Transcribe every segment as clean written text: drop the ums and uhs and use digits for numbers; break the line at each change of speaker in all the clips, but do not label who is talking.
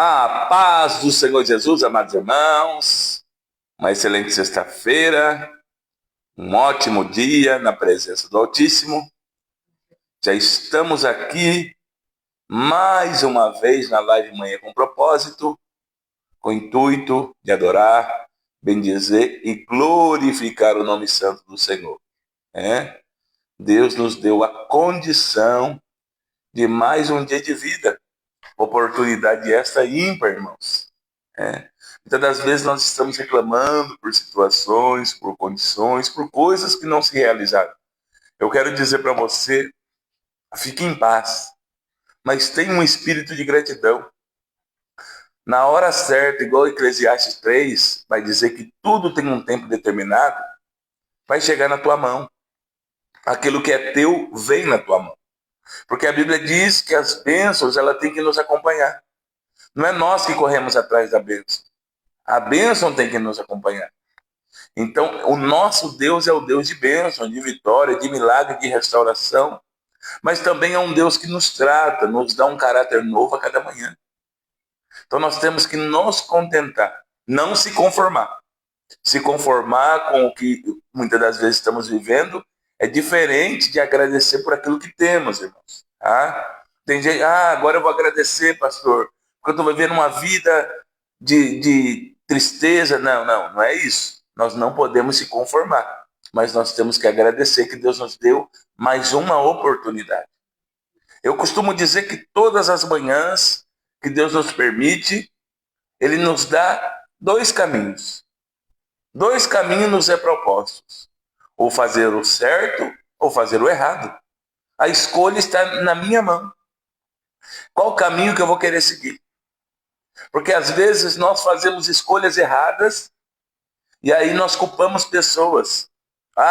A paz do Senhor Jesus, amados irmãos, uma excelente sexta-feira, um ótimo dia na presença do Altíssimo. Já estamos aqui mais uma vez na live Manhã com Propósito, com o intuito de adorar, bendizer e glorificar o nome santo do Senhor. Deus nos deu a condição de mais um dia de vida, oportunidade esta ímpar, irmãos. Muitas das vezes nós estamos reclamando por situações, por condições, por coisas que não se realizaram. Eu quero dizer para você, fique em paz, mas tenha um espírito de gratidão. Na hora certa, igual Eclesiastes 3, vai dizer que tudo tem um tempo determinado, vai chegar na tua mão. Aquilo que é teu, vem na tua mão. Porque a Bíblia diz que as bênçãos, ela tem que nos acompanhar. Não é nós que corremos atrás da bênção. A bênção tem que nos acompanhar. Então, o nosso Deus é o Deus de bênção, de vitória, de milagre, de restauração. Mas também é um Deus que nos trata, nos dá um caráter novo a cada manhã. Então, nós temos que nos contentar, não se conformar. Se conformar com o que muitas das vezes estamos vivendo é diferente de agradecer por aquilo que temos, irmãos. Tem gente, agora eu vou agradecer, pastor, porque eu estou vivendo uma vida de tristeza. Não é isso. Nós não podemos se conformar, mas nós temos que agradecer que Deus nos deu mais uma oportunidade. Eu costumo dizer que todas as manhãs que Deus nos permite, Ele nos dá dois caminhos. Dois caminhos nos é propostos: ou fazer o certo ou fazer o errado. A escolha está na minha mão. Qual caminho que eu vou querer seguir? Porque às vezes nós fazemos escolhas erradas e aí nós culpamos pessoas.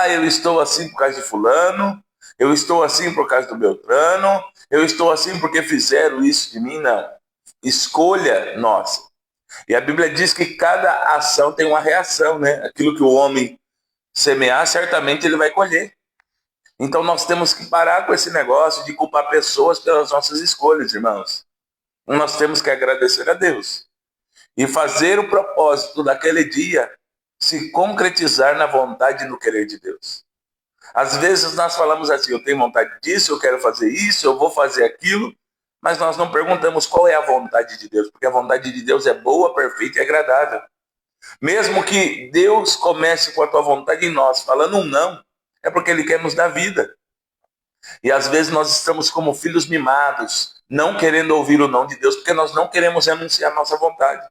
Eu estou assim por causa de fulano, eu estou assim por causa do Beltrano, eu estou assim porque fizeram isso de mim. Não. Escolha nossa. E a Bíblia diz que cada ação tem uma reação, né? Aquilo que o homem semear, certamente ele vai colher. Então nós temos que parar com esse negócio de culpar pessoas pelas nossas escolhas, irmãos. Nós temos que agradecer a Deus e fazer o propósito daquele dia se concretizar na vontade e no querer de Deus. Às vezes nós falamos assim: eu tenho vontade disso, eu quero fazer isso, eu vou fazer aquilo, mas nós não perguntamos qual é a vontade de Deus, porque a vontade de Deus é boa, perfeita e agradável. Mesmo que Deus comece com a tua vontade em nós, falando um não, é porque Ele quer nos dar vida. E às vezes nós estamos como filhos mimados, não querendo ouvir o não de Deus, porque nós não queremos renunciar a nossa vontade.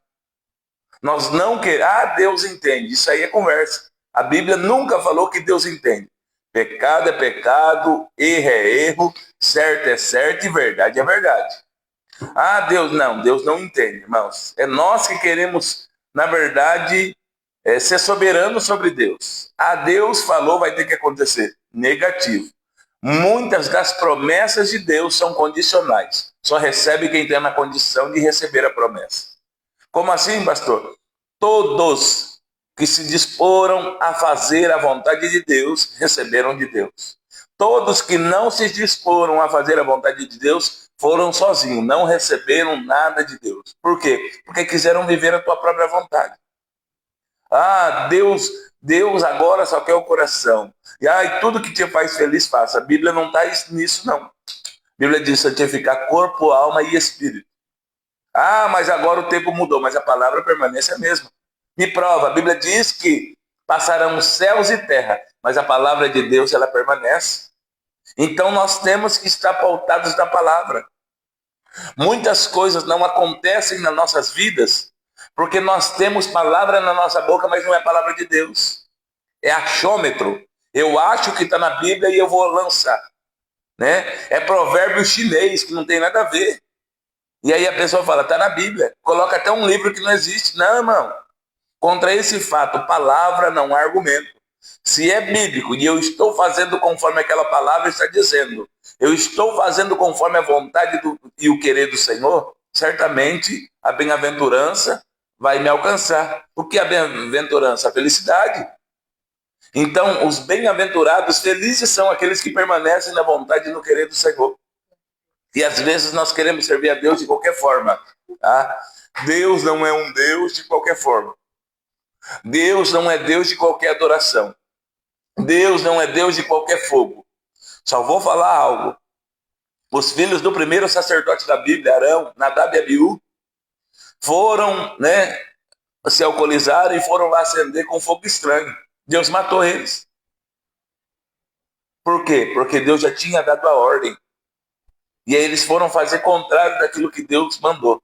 Nós não queremos, Deus entende, isso aí é conversa. A Bíblia nunca falou que Deus entende. Pecado é pecado, erro é erro, certo é certo e verdade é verdade. Deus não entende, irmãos. É nós que queremos, na verdade, ser soberano sobre Deus. Deus falou, vai ter que acontecer. Negativo. Muitas das promessas de Deus são condicionais. Só recebe quem tem na condição de receber a promessa. Como assim, pastor? Todos que se disporam a fazer a vontade de Deus, receberam de Deus. Todos que não se disporam a fazer a vontade de Deus, foram sozinhos, não receberam nada de Deus. Por quê? Porque quiseram viver a tua própria vontade. Deus agora só quer o coração. E tudo que te faz feliz, faça. A Bíblia não está nisso, não. A Bíblia diz santificar corpo, alma e espírito. Mas agora o tempo mudou, mas a palavra permanece a mesma. Me prova, a Bíblia diz que passarão céus e terra, mas a palavra de Deus, ela permanece. Então nós temos que estar pautados na palavra. Muitas coisas não acontecem nas nossas vidas porque nós temos palavra na nossa boca, mas não é palavra de Deus. É achômetro. Eu acho que está na Bíblia e eu vou lançar. É provérbio chinês, que não tem nada a ver. E aí a pessoa fala, está na Bíblia. Coloca até um livro que não existe. Não, irmão. Contra esse fato, palavra não há argumento. Se é bíblico e eu estou fazendo conforme aquela palavra está dizendo, eu estou fazendo conforme a vontade e o querer do Senhor, certamente a bem-aventurança vai me alcançar. O que é a bem-aventurança? A felicidade. Então, os bem-aventurados, felizes são aqueles que permanecem na vontade e no querer do Senhor. E às vezes nós queremos servir a Deus de qualquer forma. Tá? Deus não é um Deus de qualquer forma. Deus não é Deus de qualquer adoração. Deus não é Deus de qualquer fogo. Só vou falar algo. Os filhos do primeiro sacerdote da Bíblia, Arão, Nadab e Abiú, foram, se alcoolizaram e foram lá acender com fogo estranho. Deus matou eles. Por quê? Porque Deus já tinha dado a ordem. E aí eles foram fazer contrário daquilo que Deus mandou.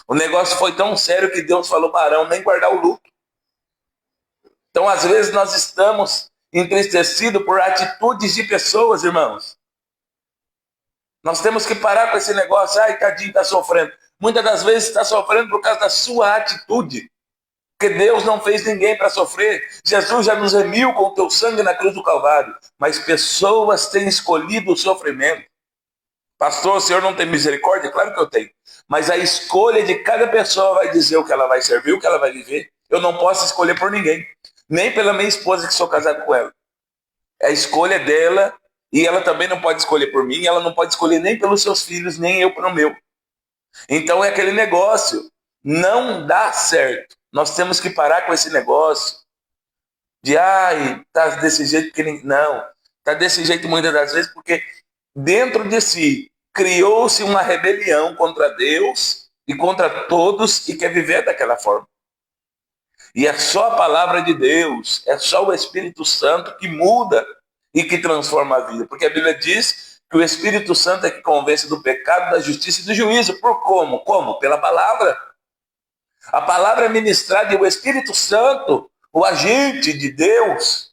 O negócio foi tão sério que Deus falou para Arão nem guardar o luto. Então, às vezes, nós estamos entristecidos por atitudes de pessoas, irmãos. Nós temos que parar com esse negócio. Ai, tadinho, está sofrendo. Muitas das vezes está sofrendo por causa da sua atitude. Porque Deus não fez ninguém para sofrer. Jesus já nos remiu com o teu sangue na cruz do Calvário. Mas pessoas têm escolhido o sofrimento. Pastor, o senhor não tem misericórdia? Claro que eu tenho. Mas a escolha de cada pessoa vai dizer o que ela vai servir, o que ela vai viver. Eu não posso escolher por ninguém. Nem pela minha esposa, que sou casado com ela. É a escolha dela, e ela também não pode escolher por mim, ela não pode escolher nem pelos seus filhos, nem eu pelo meu. Então é aquele negócio. Não dá certo. Nós temos que parar com esse negócio de, tá desse jeito que não. Tá desse jeito muitas das vezes porque dentro de si criou-se uma rebelião contra Deus e contra todos e quer viver daquela forma. E é só a palavra de Deus, é só o Espírito Santo que muda e que transforma a vida. Porque a Bíblia diz que o Espírito Santo é que convence do pecado, da justiça e do juízo. Por como? Como? Pela palavra. A palavra é ministrada e o Espírito Santo, o agente de Deus,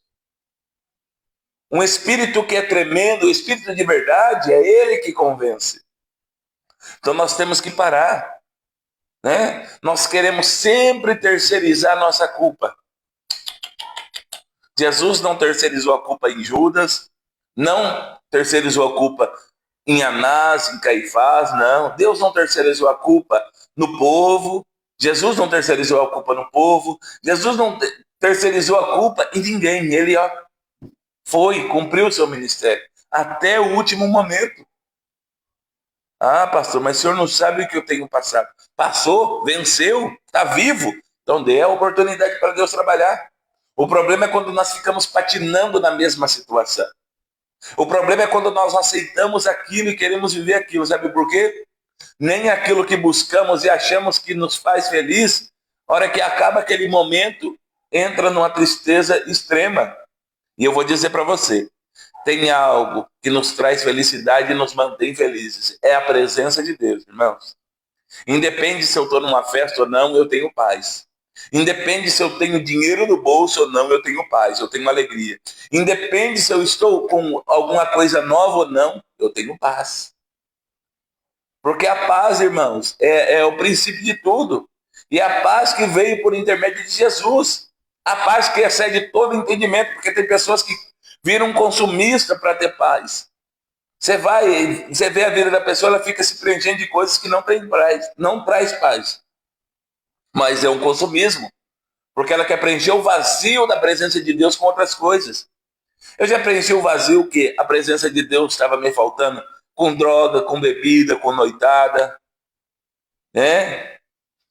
um Espírito que é tremendo, o Espírito de verdade, é ele que convence. Então nós temos que parar. Nós queremos sempre terceirizar nossa culpa. Jesus não terceirizou a culpa em Judas, não terceirizou a culpa em Anás, em Caifás, não. Deus não terceirizou a culpa no povo. Jesus não terceirizou a culpa no povo. Jesus não terceirizou a culpa em ninguém. Ele cumpriu o seu ministério até o último momento. Pastor, mas o senhor não sabe o que eu tenho passado. Passou, venceu, está vivo. Então dê a oportunidade para Deus trabalhar. O problema é quando nós ficamos patinando na mesma situação. O problema é quando nós aceitamos aquilo e queremos viver aquilo. Sabe por quê? Nem aquilo que buscamos e achamos que nos faz feliz, a hora que acaba aquele momento, entra numa tristeza extrema. E eu vou dizer para você, tem algo que nos traz felicidade e nos mantém felizes. É a presença de Deus, irmãos. Independe se eu estou numa festa ou não, eu tenho paz. Independe se eu tenho dinheiro no bolso ou não, eu tenho paz, eu tenho alegria. Independe se eu estou com alguma coisa nova ou não, eu tenho paz. Porque a paz, irmãos, é o princípio de tudo. E a paz que veio por intermédio de Jesus. A paz que excede todo entendimento, porque tem pessoas que viram consumista para ter paz. Você vê a vida da pessoa, ela fica se preenchendo de coisas que não traz paz. Mas é um consumismo, porque ela quer preencher o vazio da presença de Deus com outras coisas. Eu já preenchi o vazio que a presença de Deus estava me faltando com droga, com bebida, com noitada,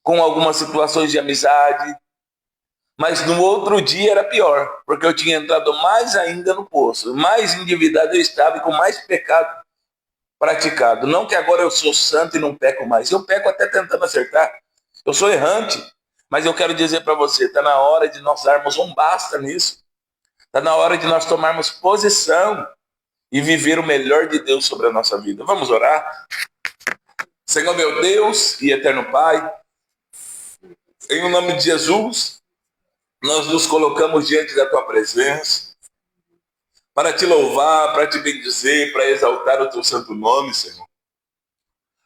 com algumas situações de amizade. Mas no outro dia era pior, porque eu tinha entrado mais ainda no poço, mais endividado eu estava e com mais pecado praticado. Não que agora eu sou santo e não peco mais, eu peco até tentando acertar. Eu sou errante, mas eu quero dizer para você, está na hora de nós darmos um basta nisso. Está na hora de nós tomarmos posição e viver o melhor de Deus sobre a nossa vida. Vamos orar? Senhor meu Deus e eterno Pai, em o nome de Jesus, nós nos colocamos diante da Tua presença para Te louvar, para Te bendizer, para exaltar o Teu santo nome, Senhor.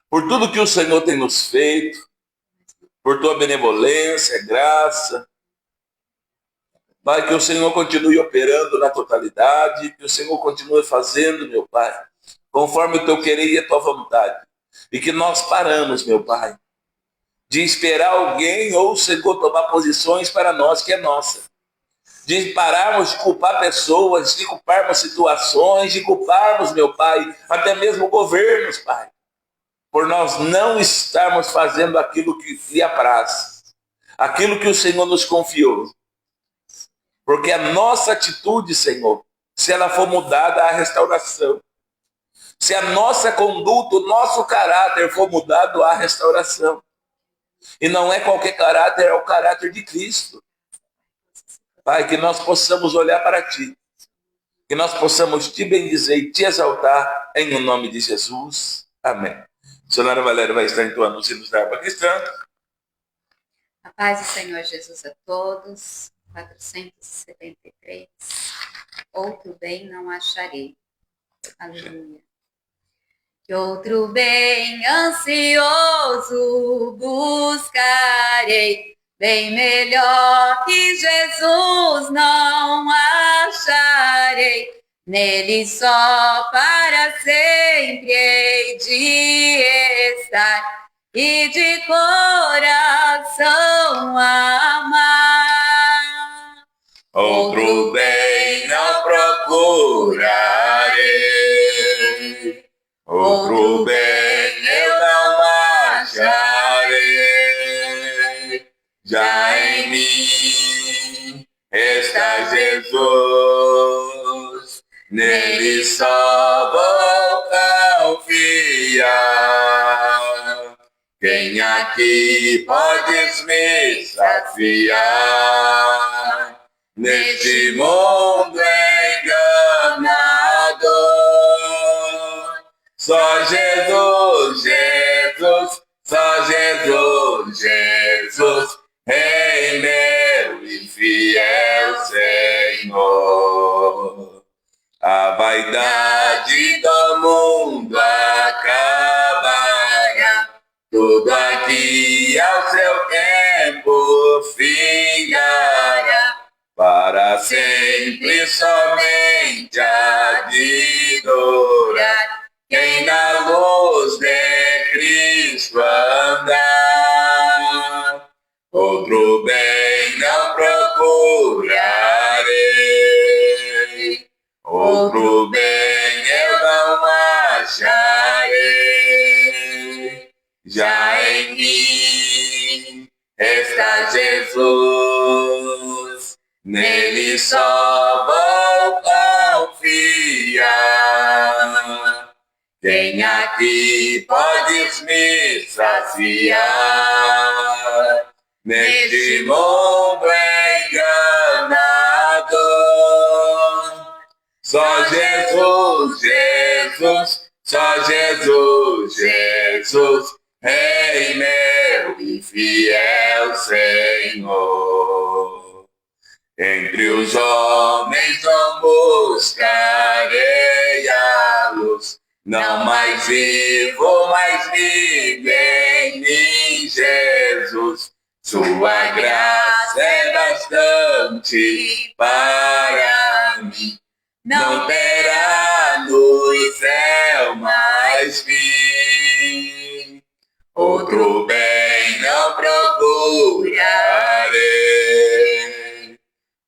Por tudo que o Senhor tem nos feito, por Tua benevolência, graça. Pai, que o Senhor continue operando na totalidade, que o Senhor continue fazendo, meu Pai, conforme o Teu querer e a Tua vontade. E que nós paramos, meu Pai, de esperar alguém ou o Senhor tomar posições para nós, que é nossa. De pararmos de culpar pessoas, de culparmos situações, de culparmos, meu Pai, até mesmo governos, Pai. por nós não estarmos fazendo aquilo que lhe apraz, aquilo que o Senhor nos confiou. Porque a nossa atitude, Senhor, se ela for mudada, há restauração. Se a nossa conduta, o nosso caráter for mudado, há restauração. E não é qualquer caráter, é o caráter de Cristo. Pai, que nós possamos olhar para Ti, que nós possamos Te bendizer e Te exaltar, em nome de Jesus. Amém. A missionária Valéria vai estar entoando os hinos da harpa cristã.
A paz do Senhor Jesus a todos. 473. Outro bem não acharei. Aleluia. Que outro bem ansioso buscarei, bem melhor que Jesus não acharei. Nele só para sempre hei de estar e de coração amar.
Outro bem não procurarei, outro bem eu não acharei. Já em mim está Jesus, nele só vou confiar. Quem aqui podes me saciar neste mundo enganador? Só Jesus, Jesus, só Jesus, Jesus, Rei meu e fiel Senhor. A vaidade do mundo acabará, tudo aqui ao seu tempo findará, para sempre somente há de durar quem na luz de Cristo andar. Outro bem não procurarei, outro bem eu não acharei. Já em mim está Jesus, nele só vou confiar. Quem aqui podes me saciar neste mundo enganador? Só Jesus, Jesus, só Jesus, Jesus, Rei meu e fiel Senhor. Entre os homens não buscarei a luz, não mais vivo, mas vive em mim Jesus. Sua graça é bastante para mim, não terá no céu mais fim. Outro bem não procurarei,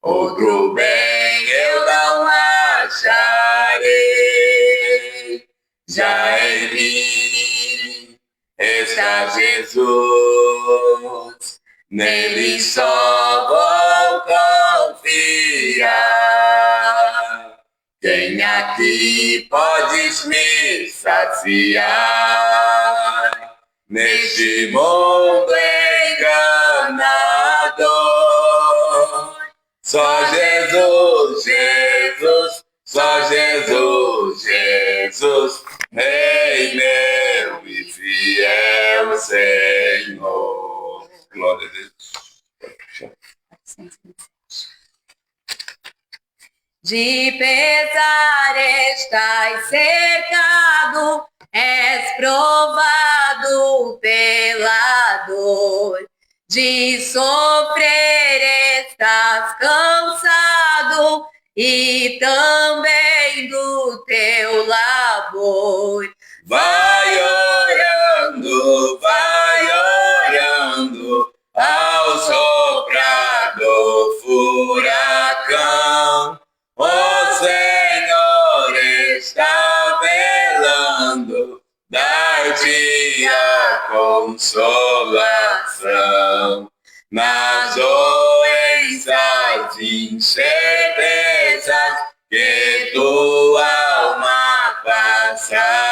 outro bem eu não acharei. Já em mim está Jesus, nele só vou confiar. Quem aqui podes me saciar neste mundo enganador? Só Jesus, Jesus, só Jesus, Jesus, Rei meu e fiel Senhor. Glória a Deus.
De pesar estás cercado, és provado pela dor. De sofrer estás cansado e também do teu labor.
Vai orando, ao soprar do furacão. O Senhor está velando, dar-te consolação. Nas doenças e incertezas que tua alma passará,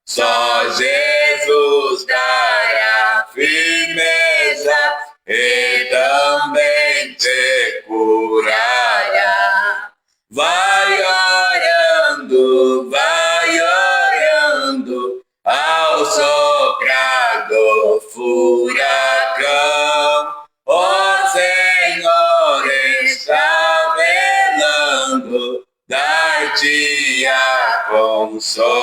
só Jesus dará firmeza e também te curará. Vai orando, ao soprar do furacão, o Senhor está velando, dar-te a consolação.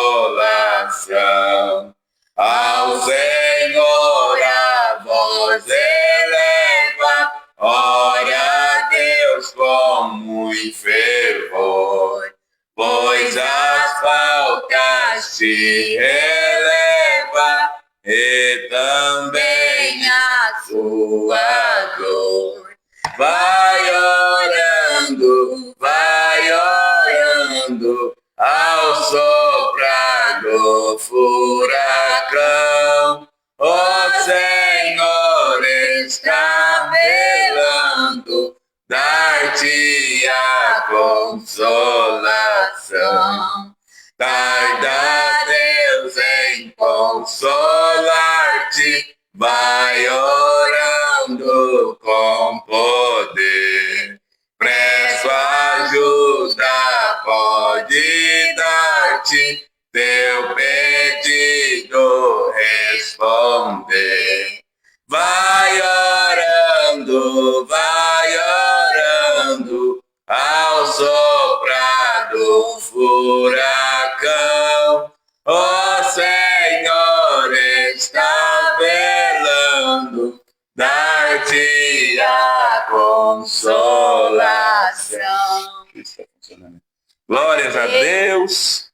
Ao Senhor a voz eleva, ora a Deus com muito fervor, pois as faltas te releva e também a sua dor. Vai orando, ao soprar do furacão, o Senhor está velando, dar-te a consolação. Tarda Deus em consolar-te, vai orando com poder. Presto ajuda pode dar-te, teu pedido responder. Vai orando, ao soprar do furacão, o Senhor está velando, dar-te a consolação. Glórias a Deus.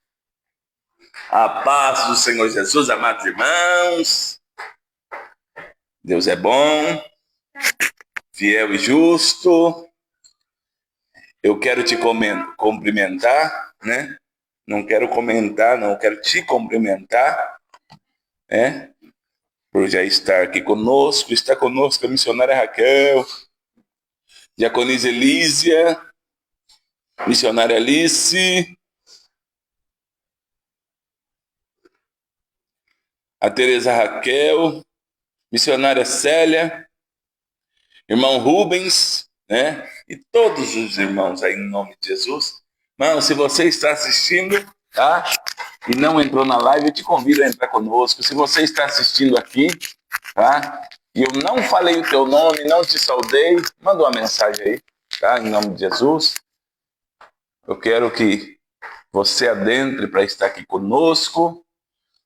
A paz do Senhor Jesus, amados irmãos. Deus é bom, fiel e justo. Eu quero te cumprimentar, né? Não quero comentar, não, quero te cumprimentar, né? Por já estar aqui conosco. Está conosco a missionária Raquel, diaconisa Elísia, missionária Alice, a Tereza Raquel, missionária Célia, irmão Rubens, né? E todos os irmãos aí em nome de Jesus. Mano, se você está assistindo, tá? E não entrou na live, eu te convido a entrar conosco. Se você está assistindo aqui, tá? E eu não falei o teu nome, não te saudei, manda uma mensagem aí, tá? Em nome de Jesus. Eu quero que você adentre para estar aqui conosco.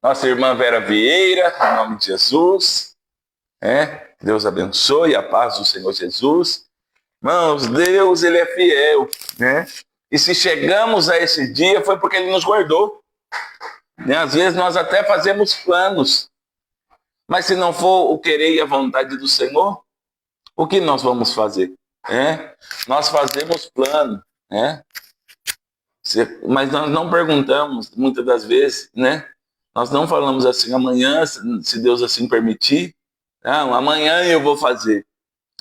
Nossa irmã Vera Vieira, em nome de Jesus. Deus abençoe, a paz do Senhor Jesus. Irmãos, Deus, Ele é fiel, né? E se chegamos a esse dia foi porque Ele nos guardou. Né? Às vezes nós até fazemos planos, mas se não for o querer e a vontade do Senhor, o que nós vamos fazer? Nós fazemos plano, né? Mas nós não perguntamos, muitas das vezes, né? Nós não falamos assim, amanhã, se Deus assim permitir, não, amanhã eu vou fazer,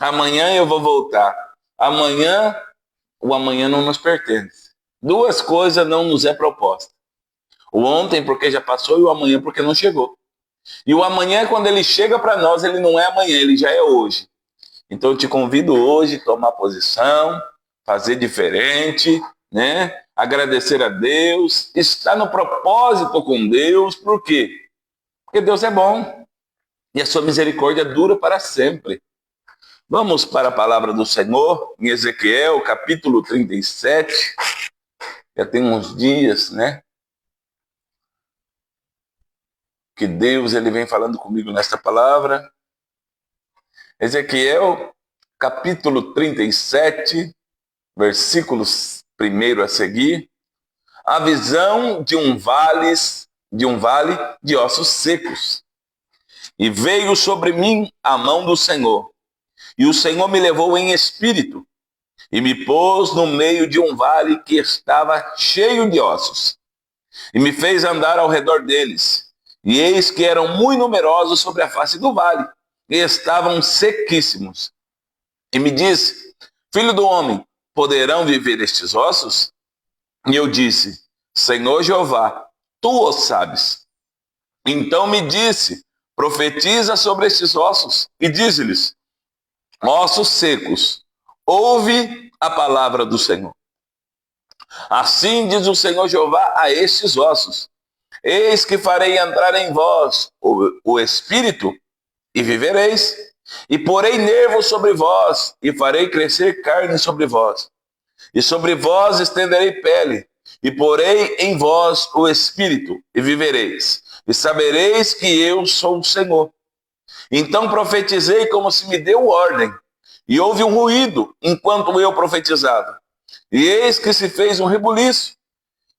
amanhã eu vou voltar. Amanhã, o amanhã não nos pertence. Duas coisas não nos é proposta. O ontem porque já passou e o amanhã porque não chegou. E o amanhã, quando ele chega para nós, ele não é amanhã, ele já é hoje. Então eu te convido hoje a tomar posição, fazer diferente, né? Agradecer a Deus, estar no propósito com Deus. Por quê? Porque Deus é bom e a sua misericórdia dura para sempre. Vamos para a palavra do Senhor, em Ezequiel, capítulo 37. Já tem uns dias, né? Que Deus ele vem falando comigo nesta palavra. Ezequiel, capítulo 37, versículos 1 a seguir. A visão de um vale de ossos secos. E veio sobre mim a mão do Senhor. E o Senhor me levou em espírito e me pôs no meio de um vale que estava cheio de ossos. E me fez andar ao redor deles. E eis que eram muito numerosos sobre a face do vale, e estavam sequíssimos. E me disse: filho do homem, poderão viver estes ossos? E eu disse: Senhor Jeová, tu o sabes. Então me disse: profetiza sobre estes ossos, e dize-lhes: ossos secos, ouve a palavra do Senhor. Assim diz o Senhor Jeová a estes ossos: eis que farei entrar em vós o Espírito, e vivereis, e porei nervos sobre vós, e farei crescer carne sobre vós, e sobre vós estenderei pele, e porei em vós o Espírito, e vivereis, e sabereis que eu sou o Senhor. Então profetizei como se me deu ordem, e houve um ruído enquanto eu profetizava. E eis que se fez um rebuliço,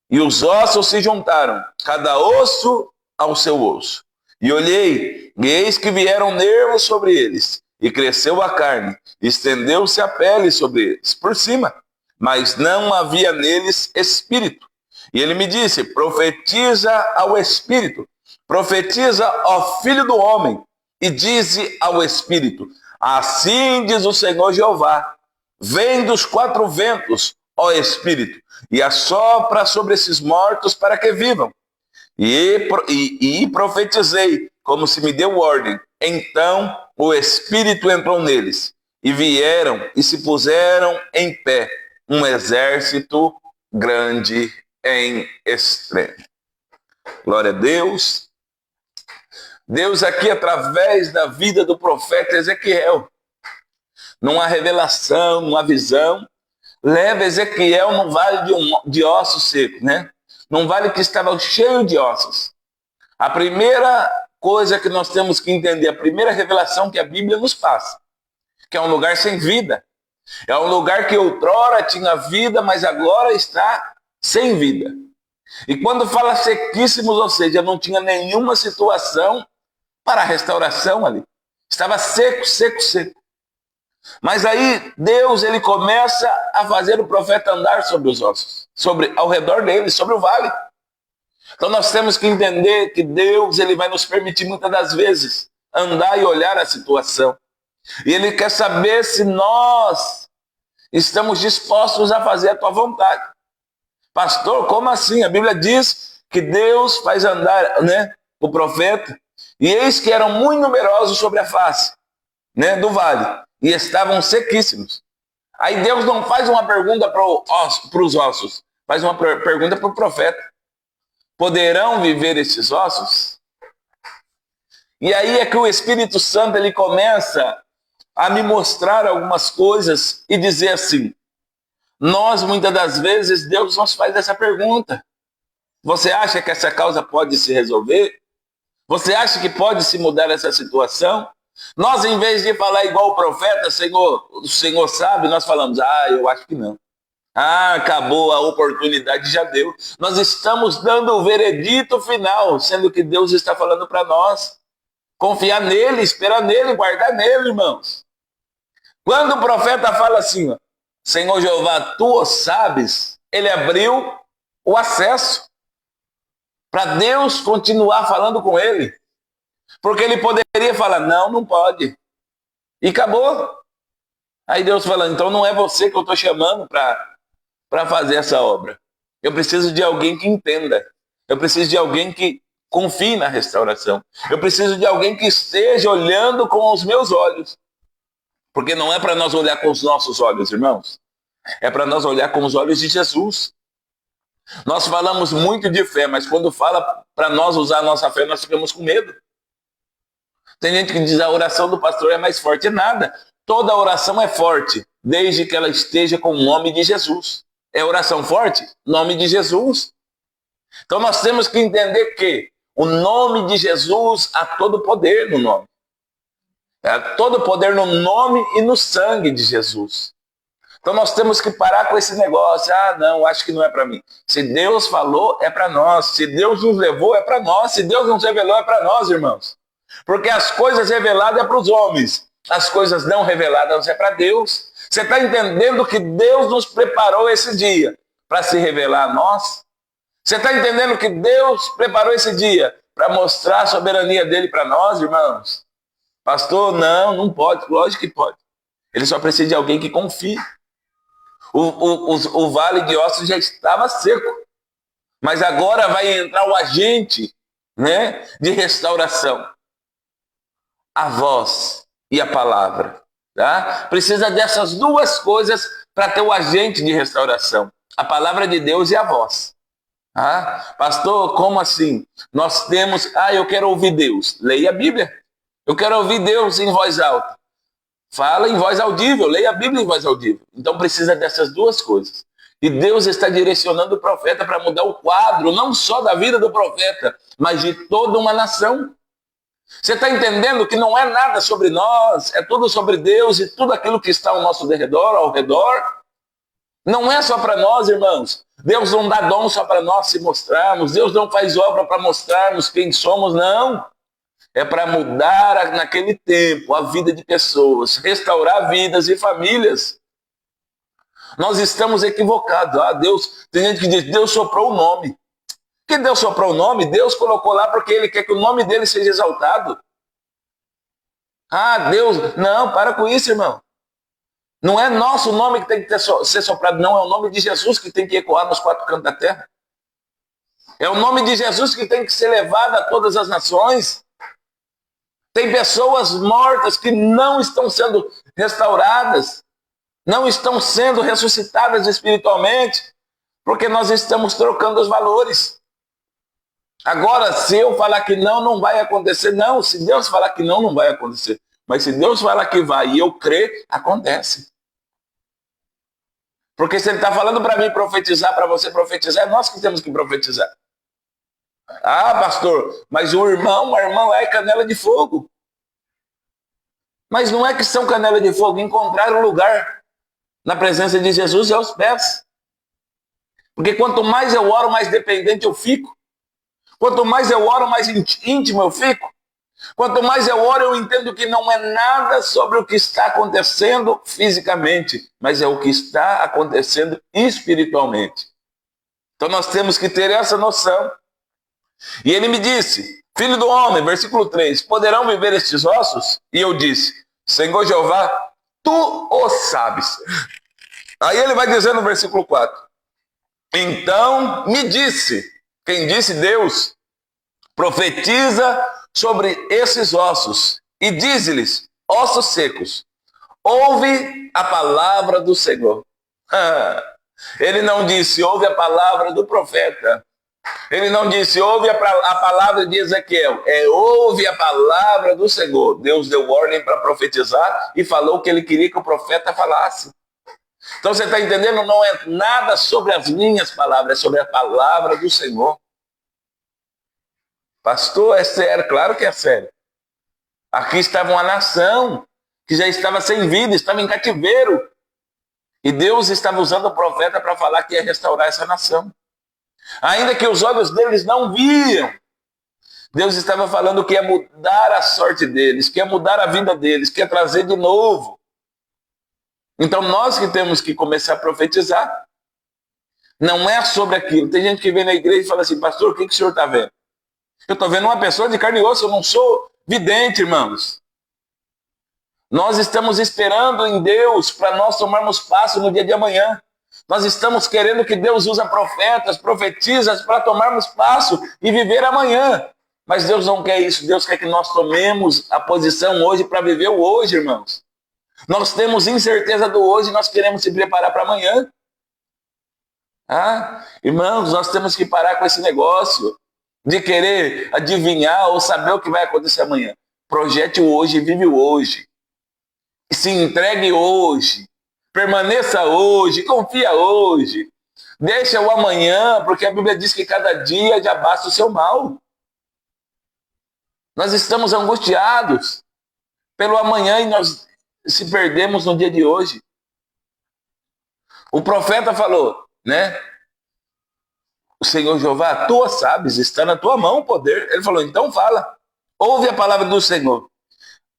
e os ossos se juntaram, cada osso ao seu osso. E olhei, e eis que vieram nervos sobre eles, e cresceu a carne, e estendeu-se a pele sobre eles, por cima, mas não havia neles espírito. E ele me disse: profetiza ao Espírito, profetiza ao Filho do Homem, e dize ao Espírito: assim diz o Senhor Jeová, vem dos quatro ventos, ó Espírito, e assopra sobre esses mortos para que vivam. E profetizei, como se me deu ordem. Então o Espírito entrou neles, e vieram e se puseram em pé, um exército grande em extremo. Glória a Deus. Deus aqui, através da vida do profeta Ezequiel, numa revelação, numa visão, leva Ezequiel num vale de ossos secos, né? Num vale que estava cheio de ossos. A primeira coisa que nós temos que entender, a primeira revelação que a Bíblia nos passa, que é um lugar sem vida. É um lugar que outrora tinha vida, mas agora está sem vida. E quando fala sequíssimos, ou seja, não tinha nenhuma situação para a restauração ali. Estava seco, seco, seco. Mas aí Deus, ele começa a fazer o profeta andar sobre os ossos, ao redor dele, sobre o vale. Então nós temos que entender que Deus, ele vai nos permitir muitas das vezes andar e olhar a situação. E ele quer saber se nós estamos dispostos a fazer a tua vontade. Pastor, como assim? A Bíblia diz que Deus faz andar, né, o profeta, e eis que eram muito numerosos sobre a face, né, do vale, e estavam sequíssimos. Aí Deus não faz uma pergunta para os ossos, faz uma pergunta para o profeta: poderão viver esses ossos? E aí é que o Espírito Santo, ele começa a me mostrar algumas coisas e dizer assim: nós, muitas das vezes, Deus nos faz essa pergunta: você acha que essa causa pode se resolver? Você acha que pode se mudar essa situação? Nós, em vez de falar igual o profeta, Senhor, o Senhor sabe, nós falamos: eu acho que não. Acabou, a oportunidade já deu. Nós estamos dando o veredito final, sendo que Deus está falando para nós confiar nele, esperar nele, guardar nele, irmãos. Quando o profeta fala assim, Senhor Jeová, tu o sabes, ele abriu o acesso para Deus continuar falando com ele. Porque ele poderia falar: não pode. E acabou. Aí Deus fala: então não é você que eu estou chamando para fazer essa obra. Eu preciso de alguém que entenda. Eu preciso de alguém que confie na restauração. Eu preciso de alguém que esteja olhando com os meus olhos. Porque não é para nós olhar com os nossos olhos, irmãos. É para nós olhar com os olhos de Jesus. Nós falamos muito de fé, mas quando fala para nós usar a nossa fé, nós ficamos com medo. Tem gente que diz: a oração do pastor é mais forte. Nada. Toda oração é forte, desde que ela esteja com o nome de Jesus. É oração forte? Nome de Jesus. Então nós temos que entender que o nome de Jesus, há todo poder no nome. Há todo poder no nome e no sangue de Jesus. Então nós temos que parar com esse negócio: não, acho que não é para mim. Se Deus falou, é para nós. Se Deus nos levou, é para nós. Se Deus nos revelou, é para nós, irmãos. Porque as coisas reveladas é para os homens, as coisas não reveladas é para Deus. Você está entendendo que Deus nos preparou esse dia para se revelar a nós? Você está entendendo que Deus preparou esse dia para mostrar a soberania dele para nós, irmãos? Pastor, não pode. Lógico que pode. Ele só precisa de alguém que confie. O vale de ossos já estava seco, mas agora vai entrar o agente, né, de restauração. A voz e a palavra. Tá? Precisa dessas duas coisas para ter o agente de restauração. A palavra de Deus e a voz. Ah, pastor, como assim? Nós temos, eu quero ouvir Deus. Leia a Bíblia. Eu quero ouvir Deus em voz alta. Fala em voz audível, leia a Bíblia em voz audível. Então precisa dessas duas coisas. E Deus está direcionando o profeta para mudar o quadro, não só da vida do profeta, mas de toda uma nação. Você está entendendo que não é nada sobre nós, é tudo sobre Deus e tudo aquilo que está ao nosso redor, ao redor. Não é só para nós, irmãos. Deus não dá dom só para nós se mostrarmos. Deus não faz obra para mostrarmos quem somos, não. É para mudar naquele tempo a vida de pessoas, restaurar vidas e famílias. Nós estamos equivocados. Deus, tem gente que diz, Deus soprou o nome. Que Deus soprou o nome? Deus colocou lá porque Ele quer que o nome dele seja exaltado. Deus, não, para com isso, irmão. Não é nosso nome que tem que ser soprado, não. É o nome de Jesus que tem que ecoar nos quatro cantos da terra. É o nome de Jesus que tem que ser levado a todas as nações. Tem pessoas mortas que não estão sendo restauradas, não estão sendo ressuscitadas espiritualmente, porque nós estamos trocando os valores. Agora, se eu falar que não vai acontecer. Não, se Deus falar que não vai acontecer. Mas se Deus falar que vai e eu crer, acontece. Porque se Ele está falando para mim profetizar, para você profetizar, é nós que temos que profetizar. Pastor, mas o irmão é canela de fogo. Mas não é que são canela de fogo, encontraram lugar na presença de Jesus e aos pés. Porque quanto mais eu oro, mais dependente eu fico. Quanto mais eu oro, mais íntimo eu fico. Quanto mais eu oro, eu entendo que não é nada sobre o que está acontecendo fisicamente, mas é o que está acontecendo espiritualmente. Então nós temos que ter essa noção. E ele me disse, filho do homem, versículo 3, poderão viver estes ossos? E eu disse, Senhor Jeová, tu o sabes. Aí ele vai dizer no versículo 4, então me disse, quem disse Deus, profetiza sobre esses ossos e diz-lhes, ossos secos, ouve a palavra do Senhor. Ele não disse, ouve a palavra do profeta. Ele não disse, ouve a palavra de Ezequiel. Ouve a palavra do Senhor. Deus deu ordem para profetizar e falou o que ele queria que o profeta falasse. Então você está entendendo? Não é nada sobre as minhas palavras, é sobre a palavra do Senhor. Pastor, é sério? Claro que é sério. Aqui estava uma nação que já estava sem vida, estava em cativeiro. E Deus estava usando o profeta para falar que ia restaurar essa nação. Ainda que os olhos deles não viam, Deus estava falando que ia mudar a sorte deles, que ia mudar a vida deles, que ia trazer de novo. Então nós que temos que começar a profetizar. Não é sobre aquilo. Tem gente que vem na igreja e fala assim, pastor, o que o senhor está vendo? Eu estou vendo uma pessoa de carne e osso, eu não sou vidente, irmãos. Nós estamos esperando em Deus para nós tomarmos passo no dia de amanhã. Nós estamos querendo que Deus use profetas, profetisas para tomarmos passo e viver amanhã. Mas Deus não quer isso. Deus quer que nós tomemos a posição hoje para viver o hoje, irmãos. Nós temos incerteza do hoje e nós queremos se preparar para amanhã. Irmãos, nós temos que parar com esse negócio de querer adivinhar ou saber o que vai acontecer amanhã. Projete o hoje e vive o hoje. Se entregue hoje. Permaneça hoje, confia hoje. Deixa o amanhã, porque a Bíblia diz que cada dia já basta o seu mal. Nós estamos angustiados pelo amanhã e nós se perdemos no dia de hoje. O profeta falou, né? O Senhor Jeová, tu sabes, está na tua mão o poder. Ele falou, então fala. Ouve a palavra do Senhor.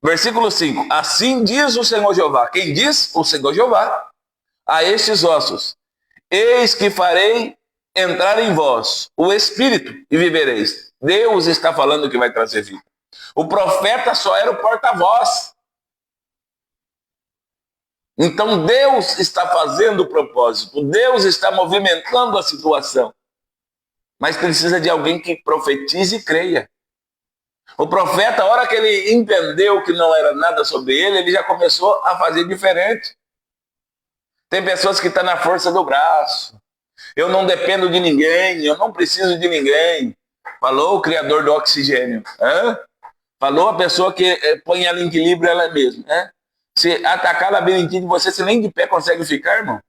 Versículo 5. Assim diz o Senhor Jeová. Quem diz? O Senhor Jeová. A estes ossos. Eis que farei entrar em vós o Espírito e vivereis. Deus está falando que vai trazer vida. O profeta só era o porta-voz. Então Deus está fazendo o propósito, Deus está movimentando a situação. Mas precisa de alguém que profetize e creia. O profeta, a hora que ele entendeu que não era nada sobre ele, ele já começou a fazer diferente. Tem pessoas que estão na força do braço. Eu não dependo de ninguém, eu não preciso de ninguém. Falou o criador do oxigênio. Falou a pessoa que põe ela em equilíbrio ela mesma. Se atacar labirintinho de você, você nem de pé consegue ficar, irmão.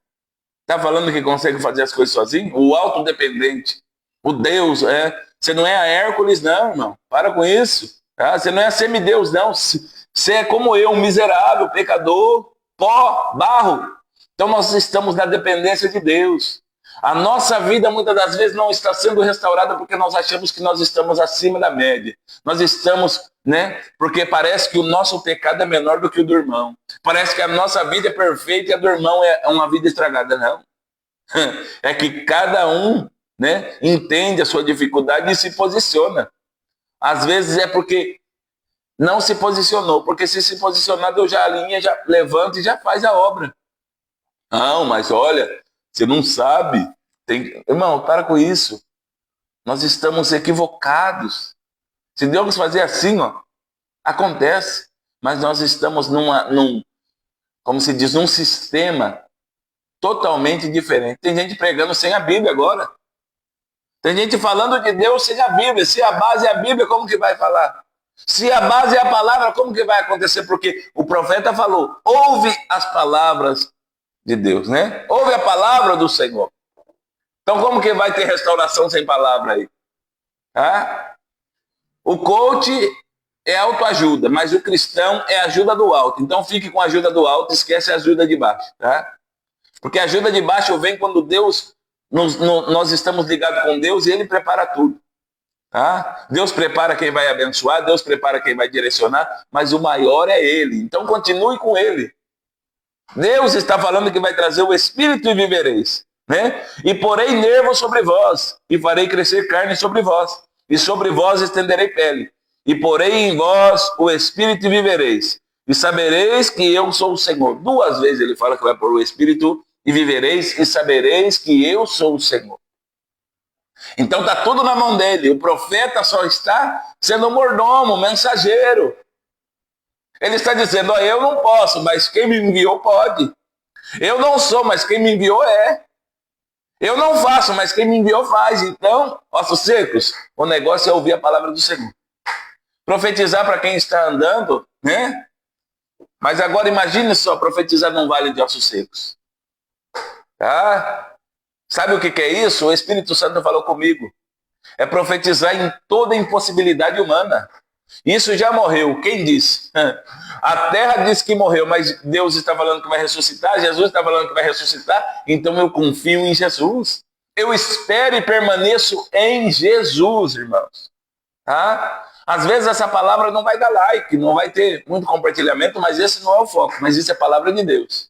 Está falando que consegue fazer as coisas sozinho? O autodependente. O Deus, você não é a Hércules, não, irmão. Para com isso. Tá? Você não é a semideus, não. Você é como eu, um miserável, pecador, pó, barro. Então nós estamos na dependência de Deus. A nossa vida muitas das vezes não está sendo restaurada porque nós achamos que nós estamos acima da média. Nós estamos, porque parece que o nosso pecado é menor do que o do irmão. Parece que a nossa vida é perfeita e a do irmão é uma vida estragada. Não. É que cada um, entende a sua dificuldade e se posiciona. Às vezes é porque não se posicionou, porque se posicionar, Deus já alinha, já levanta e já faz a obra. Não, mas olha, você não sabe. Irmão, para com isso. Nós estamos equivocados. Se Deus fazer assim, acontece. Mas nós estamos como se diz, num sistema totalmente diferente. Tem gente pregando sem a Bíblia agora. Tem gente falando de Deus sem a Bíblia. Se a base é a Bíblia, como que vai falar? Se a base é a palavra, como que vai acontecer? Porque o profeta falou, ouve as palavras de Deus, Ouve a palavra do Senhor. Então como que vai ter restauração sem palavra aí? O coach é autoajuda, mas o cristão é ajuda do alto. Então fique com a ajuda do alto, esquece a ajuda de baixo, Porque a ajuda de baixo vem quando Deus, nós estamos ligados com Deus e Ele prepara tudo. Deus prepara quem vai abençoar, Deus prepara quem vai direcionar, mas o maior é Ele. Então continue com Ele. Deus está falando que vai trazer o Espírito e vivereis. E porei nervos sobre vós, e farei crescer carne sobre vós, e sobre vós estenderei pele. E porei em vós o Espírito e vivereis. E sabereis que eu sou o Senhor. 2 vezes ele fala que vai pôr o Espírito e vivereis, e sabereis que eu sou o Senhor. Então está tudo na mão dele. O profeta só está sendo mordomo, mensageiro. Ele está dizendo, eu não posso, mas quem me enviou pode. Eu não sou, mas quem me enviou é. Eu não faço, mas quem me enviou faz. Então, ossos secos, o negócio é ouvir a palavra do Senhor. Profetizar para quem está andando, Mas agora imagine só, profetizar num vale de ossos secos. Sabe o que é isso? O Espírito Santo falou comigo. É profetizar em toda impossibilidade humana. Isso já morreu. Quem disse? A terra diz que morreu, mas Deus está falando que vai ressuscitar, Jesus está falando que vai ressuscitar, então eu confio em Jesus. Eu espero e permaneço em Jesus, irmãos. Às vezes essa palavra não vai dar like, não vai ter muito compartilhamento, mas esse não é o foco, mas isso é a palavra de Deus.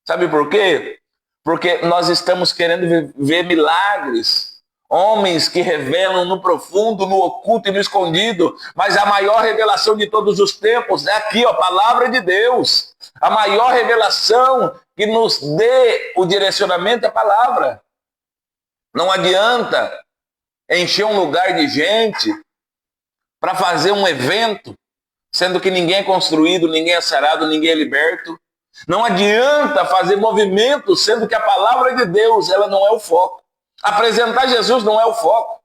Sabe por quê? Porque nós estamos querendo ver milagres. Homens que revelam no profundo, no oculto e no escondido. Mas a maior revelação de todos os tempos é aqui, a palavra de Deus. A maior revelação que nos dê o direcionamento é a palavra. Não adianta encher um lugar de gente para fazer um evento, sendo que ninguém é construído, ninguém é sarado, ninguém é liberto. Não adianta fazer movimento, sendo que a palavra de Deus, ela não é o foco. Apresentar Jesus não é o foco.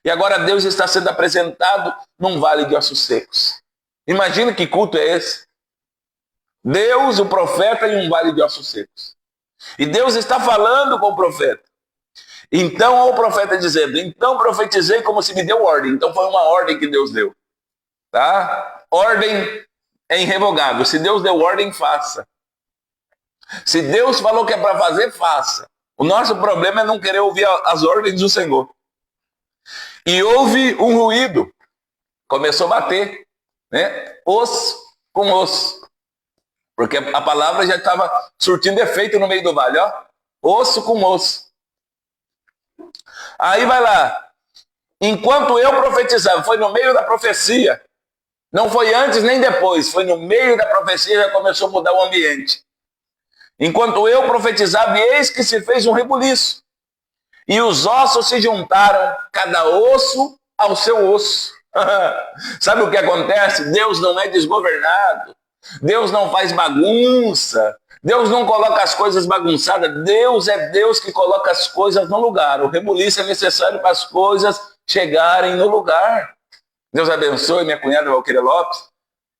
E agora Deus está sendo apresentado num vale de ossos secos. Imagina que culto é esse. Deus, o profeta, em um vale de ossos secos. E Deus está falando com o profeta. Então o profeta dizendo, então profetizei como se me deu ordem. Então foi uma ordem que Deus deu. Ordem é irrevogável. Se Deus deu ordem, faça. Se Deus falou que é para fazer, faça. O nosso problema é não querer ouvir as ordens do Senhor. E houve um ruído. Começou a bater. Osso com osso. Porque a palavra já estava surtindo efeito no meio do vale. Osso com osso. Aí vai lá. Enquanto eu profetizava, foi no meio da profecia. Não foi antes nem depois, foi no meio da profecia e já começou a mudar o ambiente. Enquanto eu profetizava, eis que se fez um rebuliço. E os ossos se juntaram, cada osso ao seu osso. Sabe o que acontece? Deus não é desgovernado. Deus não faz bagunça. Deus não coloca as coisas bagunçadas. Deus é Deus que coloca as coisas no lugar. O rebuliço é necessário para as coisas chegarem no lugar. Deus abençoe minha cunhada Valquíria Lopes.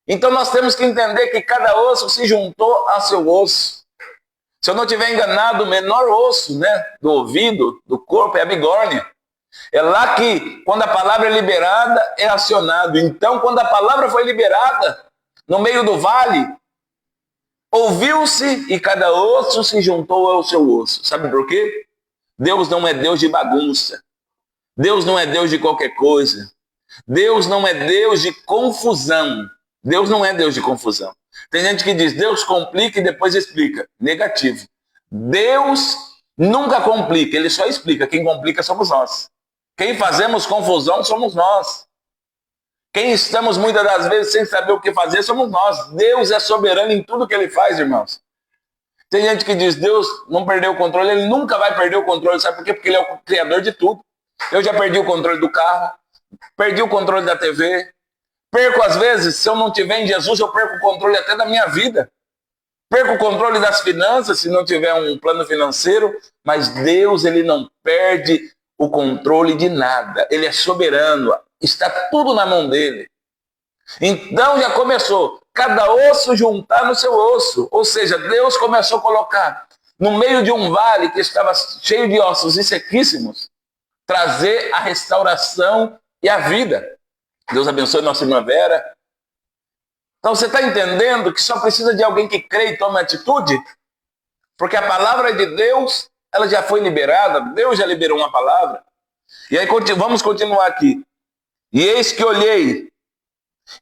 Então nós temos que entender que cada osso se juntou a seu osso. Se eu não estiver enganado, o menor osso, né, do ouvido, do corpo, é a bigórnia. É lá que, quando a palavra é liberada, é acionado. Então, quando a palavra foi liberada, no meio do vale, ouviu-se e cada osso se juntou ao seu osso. Sabe por quê? Deus não é Deus de bagunça. Deus não é Deus de qualquer coisa. Deus não é Deus de confusão. Deus não é Deus de confusão. Tem gente que diz, Deus complica e depois explica. Negativo. Deus nunca complica, Ele só explica. Quem complica somos nós. Quem fazemos confusão somos nós. Quem estamos muitas das vezes sem saber o que fazer somos nós. Deus é soberano em tudo que Ele faz, irmãos. Tem gente que diz, Deus não perdeu o controle. Ele nunca vai perder o controle. Sabe por quê? Porque Ele é o criador de tudo. Eu já perdi o controle do carro. Perdi o controle da TV. Perco, às vezes, se eu não tiver em Jesus, eu perco o controle até da minha vida. Perco o controle das finanças, se não tiver um plano financeiro. Mas Deus, Ele não perde o controle de nada. Ele é soberano. Está tudo na mão dele. Então já começou. Cada osso juntar no seu osso. Ou seja, Deus começou a colocar no meio de um vale que estava cheio de ossos e sequíssimos, trazer a restauração e a vida. Deus abençoe nossa irmã Vera. Então você está entendendo que só precisa de alguém que crê e tome atitude? Porque a palavra de Deus, ela já foi liberada. Deus já liberou uma palavra. E aí vamos continuar aqui. E eis que olhei,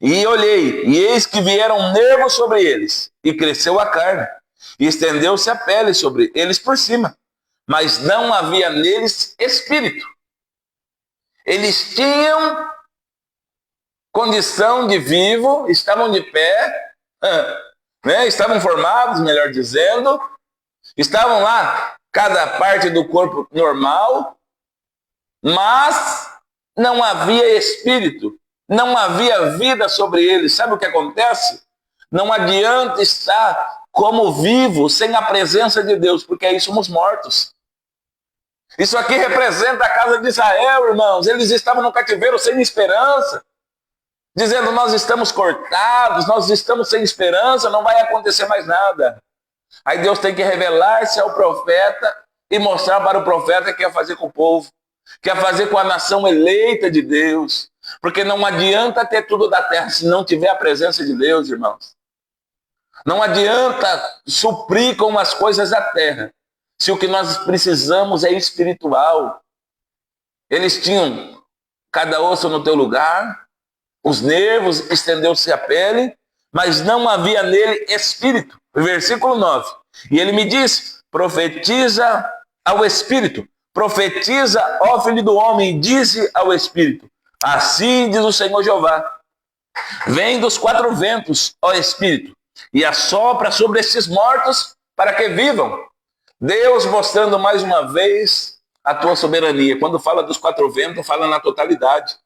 e eis que vieram nervos sobre eles, e cresceu a carne, e estendeu-se a pele sobre eles por cima. Mas não havia neles espírito. Eles tinham condição de vivo, estavam de pé, né? Estavam formados, melhor dizendo, estavam lá, cada parte do corpo normal, mas não havia espírito, não havia vida sobre eles. Sabe o que acontece? Não adianta estar como vivo sem a presença de Deus, porque aí somos mortos. Isso aqui representa a casa de Israel, irmãos. Eles estavam no cativeiro sem esperança, dizendo, nós estamos cortados, nós estamos sem esperança, não vai acontecer mais nada. Aí Deus tem que revelar-se ao profeta e mostrar para o profeta que quer fazer com o povo, quer fazer com a nação eleita de Deus. Porque não adianta ter tudo da terra se não tiver a presença de Deus, irmãos. Não adianta suprir com as coisas da terra, se o que nós precisamos é espiritual. Eles tinham cada osso no teu lugar, os nervos, estendeu-se a pele, mas não havia nele espírito. Versículo 9. E ele me disse, profetiza ao espírito, profetiza, ó filho do homem, dize ao espírito, assim diz o Senhor Jeová, vem dos quatro ventos, ó espírito, e assopra sobre esses mortos para que vivam. Deus mostrando mais uma vez a tua soberania. Quando fala dos quatro ventos, fala na totalidade.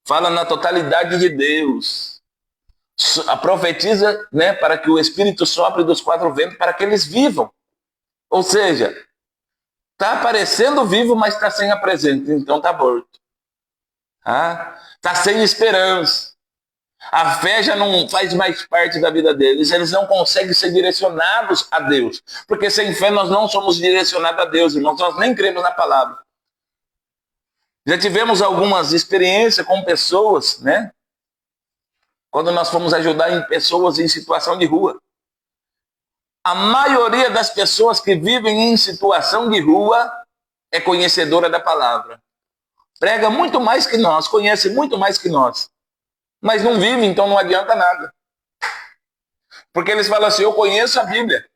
Fala na totalidade de Deus. A profetiza, né, para que o Espírito sopre dos quatro ventos para que eles vivam. Ou seja, está aparecendo vivo, mas está sem a presença, então está morto. Está sem esperança. A fé já não faz mais parte da vida deles. Eles não conseguem ser direcionados a Deus. Porque sem fé nós não somos direcionados a Deus, irmãos. Nós nem cremos na palavra. Já tivemos algumas experiências com pessoas, né? Quando nós fomos ajudar em pessoas em situação de rua. A maioria das pessoas que vivem em situação de rua é conhecedora da palavra. Prega muito mais que nós, conhece muito mais que nós. Mas não vive, então não adianta nada. Porque eles falam assim, eu conheço a Bíblia.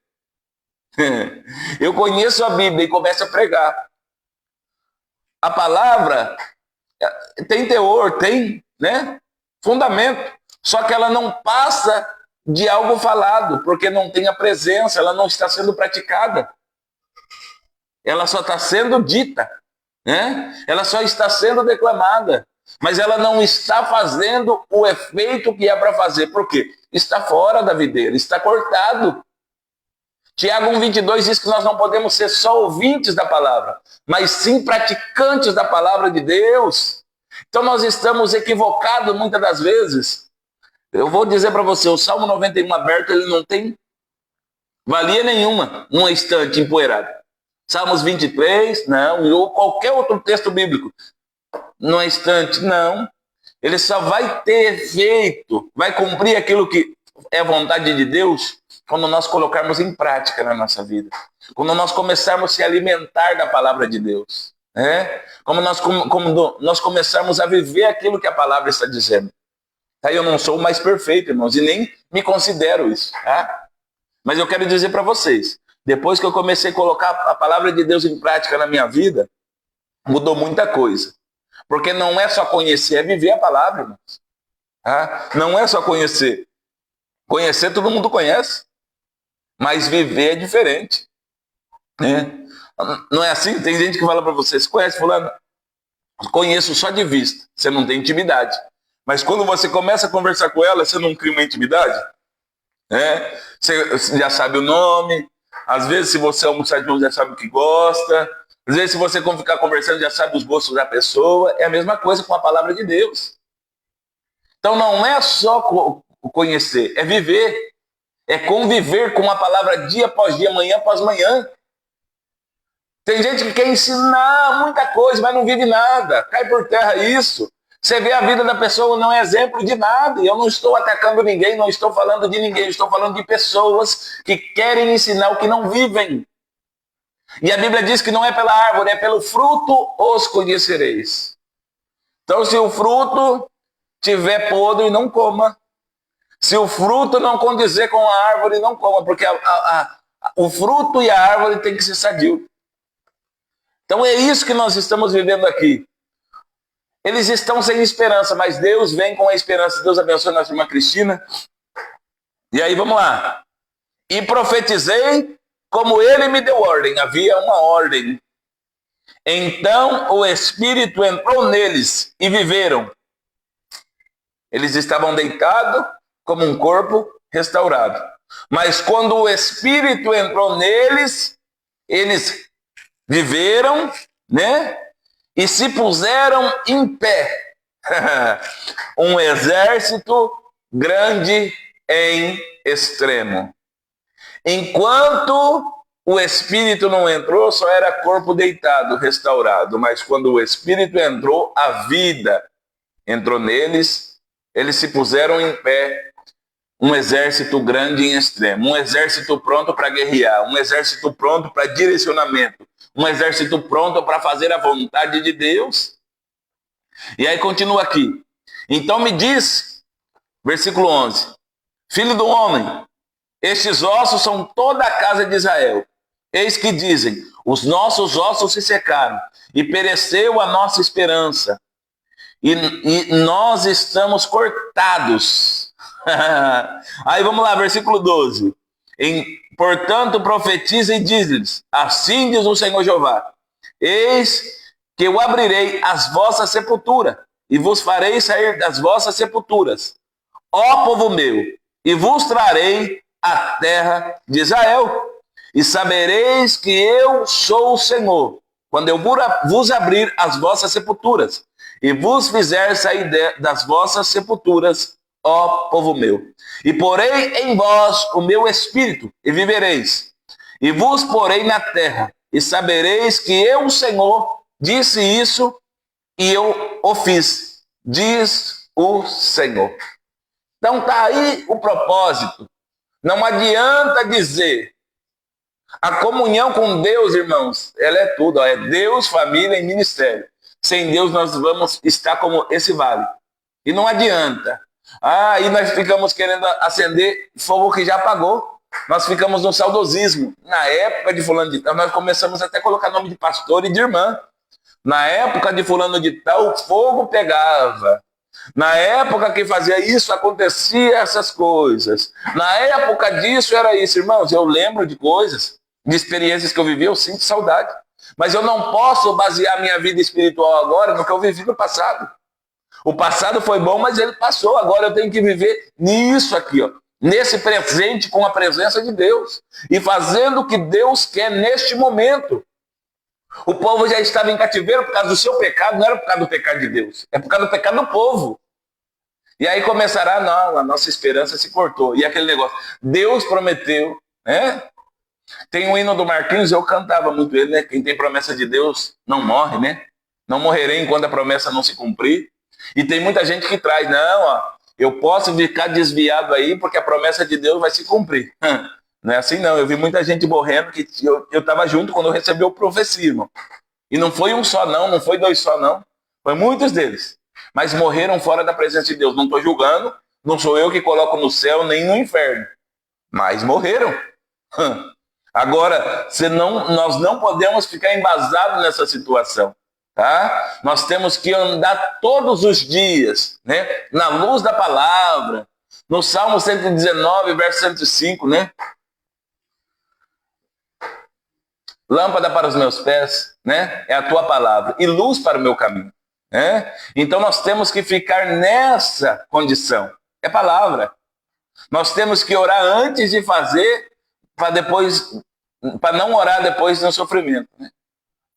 Eu conheço a Bíblia e começa a pregar. A palavra Tem teor, tem, né, fundamento. Só que ela não passa de algo falado, porque não tem a presença, ela não está sendo praticada. Ela só está sendo dita, né? Ela só está sendo declamada, mas ela não está fazendo o efeito que é para fazer. Por quê? Está fora da videira, está cortado. Tiago 1,22 diz que nós não podemos ser só ouvintes da palavra, mas sim praticantes da palavra de Deus. Então nós estamos equivocados muitas das vezes. Eu vou dizer para você, o Salmo 91 aberto, ele não tem valia nenhuma numa estante empoeirada. Salmos 23, não, ou qualquer outro texto bíblico, numa estante, não. Ele só vai ter efeito, vai cumprir aquilo que é vontade de Deus, quando nós colocarmos em prática na nossa vida. Quando nós começarmos a se alimentar da palavra de Deus. Né? Como nós começarmos a viver aquilo que a palavra está dizendo. Tá? Eu não sou o mais perfeito, irmãos, e nem me considero isso. Tá? Mas eu quero dizer para vocês, depois que eu comecei a colocar a palavra de Deus em prática na minha vida, mudou muita coisa. Porque não é só conhecer, é viver a palavra, irmãos. Tá? Não é só conhecer. Conhecer todo mundo conhece, mas viver é diferente. Né? Não é assim? Tem gente que fala para você conhece fulano? Conheço só de vista, você não tem intimidade. Mas quando você começa a conversar com ela, você não cria uma intimidade? Né? Você já sabe o nome, às vezes se você almoçar junto já sabe o que gosta, às vezes se você ficar conversando já sabe os gostos da pessoa. É a mesma coisa com a palavra de Deus. Então não é só conhecer, é viver. É conviver com a palavra dia após dia, manhã após manhã. Tem gente que quer ensinar muita coisa, mas não vive nada. Cai por terra isso. Você vê a vida da pessoa, não é exemplo de nada. E eu não estou atacando ninguém, não estou falando de ninguém. Estou falando de pessoas que querem ensinar o que não vivem. E a Bíblia diz que não é pela árvore, é pelo fruto os conhecereis. Então se o fruto tiver podre, não coma. Se o fruto não condizer com a árvore, não coma, porque o fruto e a árvore tem que ser sadio. Então é isso que nós estamos vivendo aqui. Eles estão sem esperança, mas Deus vem com a esperança. Deus abençoe a nossa irmã Cristina. E aí, vamos lá. E profetizei como ele me deu ordem. Havia uma ordem. Então o Espírito entrou neles e viveram. Eles estavam deitados como um corpo restaurado. Mas quando o Espírito entrou neles, eles viveram, né? E se puseram em pé. Um exército grande em extremo. Enquanto o Espírito não entrou, só era corpo deitado, restaurado. Mas quando o Espírito entrou, a vida entrou neles, eles se puseram em pé. Um exército grande em extremo, um exército pronto para guerrear, um exército pronto para direcionamento, um exército pronto para fazer a vontade de Deus. E aí continua aqui. Então me diz, versículo 11, filho do homem, estes ossos são toda a casa de Israel. Eis que dizem, os nossos ossos se secaram e pereceu a nossa esperança. E nós estamos cortados. Aí vamos lá, versículo 12. Portanto, profetiza e diz-lhes, assim diz o Senhor Jeová, eis que eu abrirei as vossas sepulturas, e vos farei sair das vossas sepulturas, ó povo meu, e vos trarei a terra de Israel, e sabereis que eu sou o Senhor, quando eu vos abrir as vossas sepulturas, e vos fizer sair das vossas sepulturas, ó povo meu. E porei em vós o meu espírito, e vivereis. E vos porei na terra, e sabereis que eu, o Senhor, disse isso, e eu o fiz, diz o Senhor. Então está aí o propósito. Não adianta dizer. A comunhão com Deus, irmãos, ela é tudo. É Deus, família e ministério. Sem Deus nós vamos estar como esse vale. E não adianta. Aí nós ficamos querendo acender fogo que já apagou. Nós ficamos no saudosismo. Na época de fulano de tal, nós começamos até a colocar nome de pastor e de irmã. Na época de fulano de tal, o fogo pegava. Na época que fazia isso, acontecia essas coisas. Na época disso, era isso. Irmãos, eu lembro de coisas, de experiências que eu vivi, eu sinto saudade. Mas eu não posso basear minha vida espiritual agora no que eu vivi no passado. O passado foi bom, mas ele passou. Agora eu tenho que viver nisso aqui, ó, nesse presente com a presença de Deus. E fazendo o que Deus quer neste momento. O povo já estava em cativeiro por causa do seu pecado, não era por causa do pecado de Deus, é por causa do pecado do povo. E aí começará, não, a nossa esperança se cortou. E aquele negócio, Deus prometeu, né? Tem um hino do Marquinhos, eu cantava muito ele, né? Quem tem promessa de Deus não morre, né? Não morrerei enquanto a promessa não se cumprir. E tem muita gente que traz, não, ó, eu posso ficar desviado aí porque a promessa de Deus vai se cumprir. Não é assim não, eu vi muita gente morrendo que eu estava junto quando eu recebi o profecia, irmão. E não foi um só não, não foi dois só não, foi muitos deles. Mas morreram fora da presença de Deus. Não estou julgando, não sou eu que coloco no céu nem no inferno. Mas morreram. Agora, nós não podemos ficar embasados nessa situação. Tá? Nós temos que andar todos os dias, né? Na luz da palavra. No Salmo 119, verso 105, né? Lâmpada para os meus pés, né? É a tua palavra. E luz para o meu caminho. Né? Então nós temos que ficar nessa condição. É palavra. Nós temos que orar antes de fazer, para não orar depois no sofrimento. Né?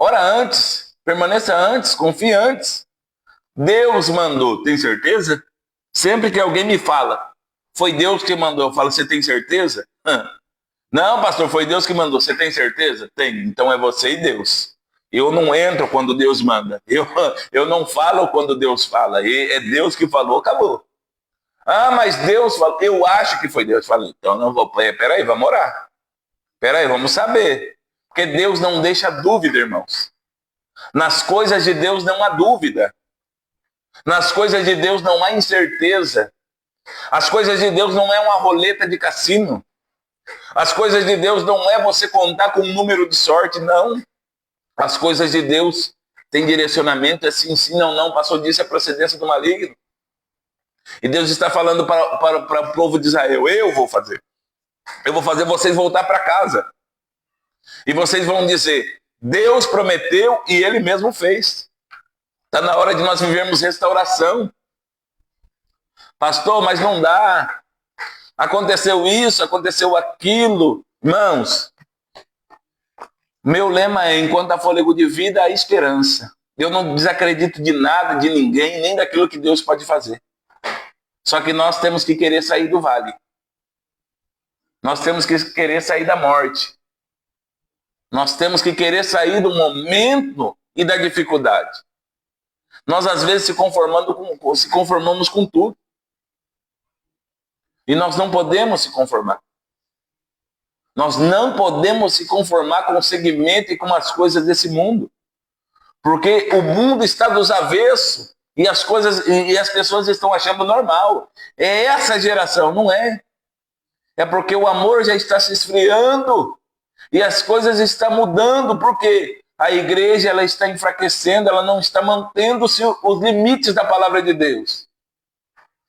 Ora antes, permaneça antes, confie antes. Deus mandou, tem certeza? Sempre que alguém me fala, foi Deus que mandou, eu falo, você tem certeza? Não, pastor, foi Deus que mandou. Você tem certeza? Tem. Então é você e Deus. Eu não entro quando Deus manda. Eu não falo quando Deus fala. É Deus que falou, acabou. Ah, mas Deus falou. Eu acho que foi Deus. Falei, então não vou. Peraí, vamos orar. Peraí, vamos saber. Porque Deus não deixa dúvida, irmãos. Nas coisas de Deus não há dúvida. Nas coisas de Deus não há incerteza. As coisas de Deus não é uma roleta de cassino. As coisas de Deus não é você contar com um número de sorte, não. As coisas de Deus têm direcionamento, é sim, sim, não, não. Passou disso a procedência do maligno. E Deus está falando para o povo de Israel, eu vou fazer. Eu vou fazer vocês voltar para casa. E vocês vão dizer, Deus prometeu e Ele mesmo fez. Está na hora de nós vivermos restauração. Pastor, mas não dá. Aconteceu isso, aconteceu aquilo. Irmãos, meu lema é, enquanto há fôlego de vida, há esperança. Eu não desacredito de nada, de ninguém, nem daquilo que Deus pode fazer. Só que nós temos que querer sair do vale. Nós temos que querer sair da morte. Nós temos que querer sair do momento e da dificuldade. Nós, às vezes, se conformamos com tudo. E nós não podemos se conformar. Nós não podemos se conformar com o segmento e com as coisas desse mundo. Porque o mundo está dos avessos e as pessoas estão achando normal. É essa geração, não é? É porque o amor já está se esfriando e as coisas estão mudando, porque a igreja ela está enfraquecendo, ela não está mantendo os limites da palavra de Deus.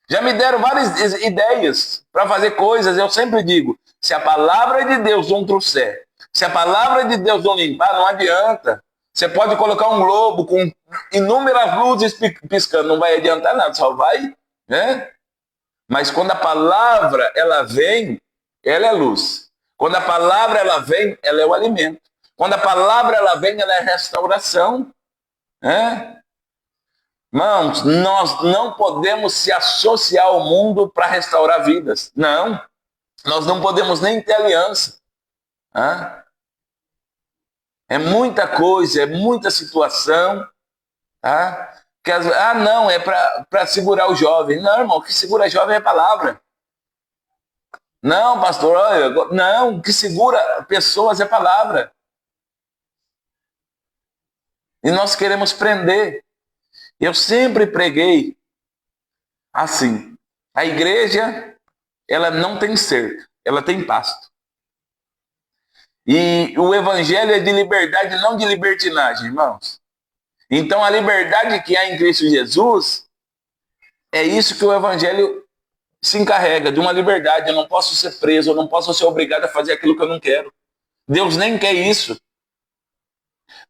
Já me deram várias ideias para fazer coisas. Eu sempre digo, se a palavra de Deus não trouxer, se a palavra de Deus não limpar, não adianta. Você pode colocar um globo com inúmeras luzes piscando, não vai adiantar nada, só vai, né? Mas quando a palavra ela vem, ela é luz. Quando a palavra ela vem, ela é o alimento. Quando a palavra ela vem, ela é restauração, né? Irmãos, nós não podemos se associar ao mundo para restaurar vidas. Não. Nós não podemos nem ter aliança. É muita coisa, é muita situação. Não, é para segurar o jovem. Não, irmão, o que segura jovem é a palavra. Não, pastor, não, o que segura pessoas é a palavra. E nós queremos prender. Eu sempre preguei assim, a igreja, ela não tem cerca, ela tem pasto. E o evangelho é de liberdade, não de libertinagem, irmãos. Então a liberdade que há em Cristo Jesus, é isso que o Evangelho se encarrega, de uma liberdade. Eu não posso ser preso, eu não posso ser obrigado a fazer aquilo que eu não quero. Deus nem quer isso.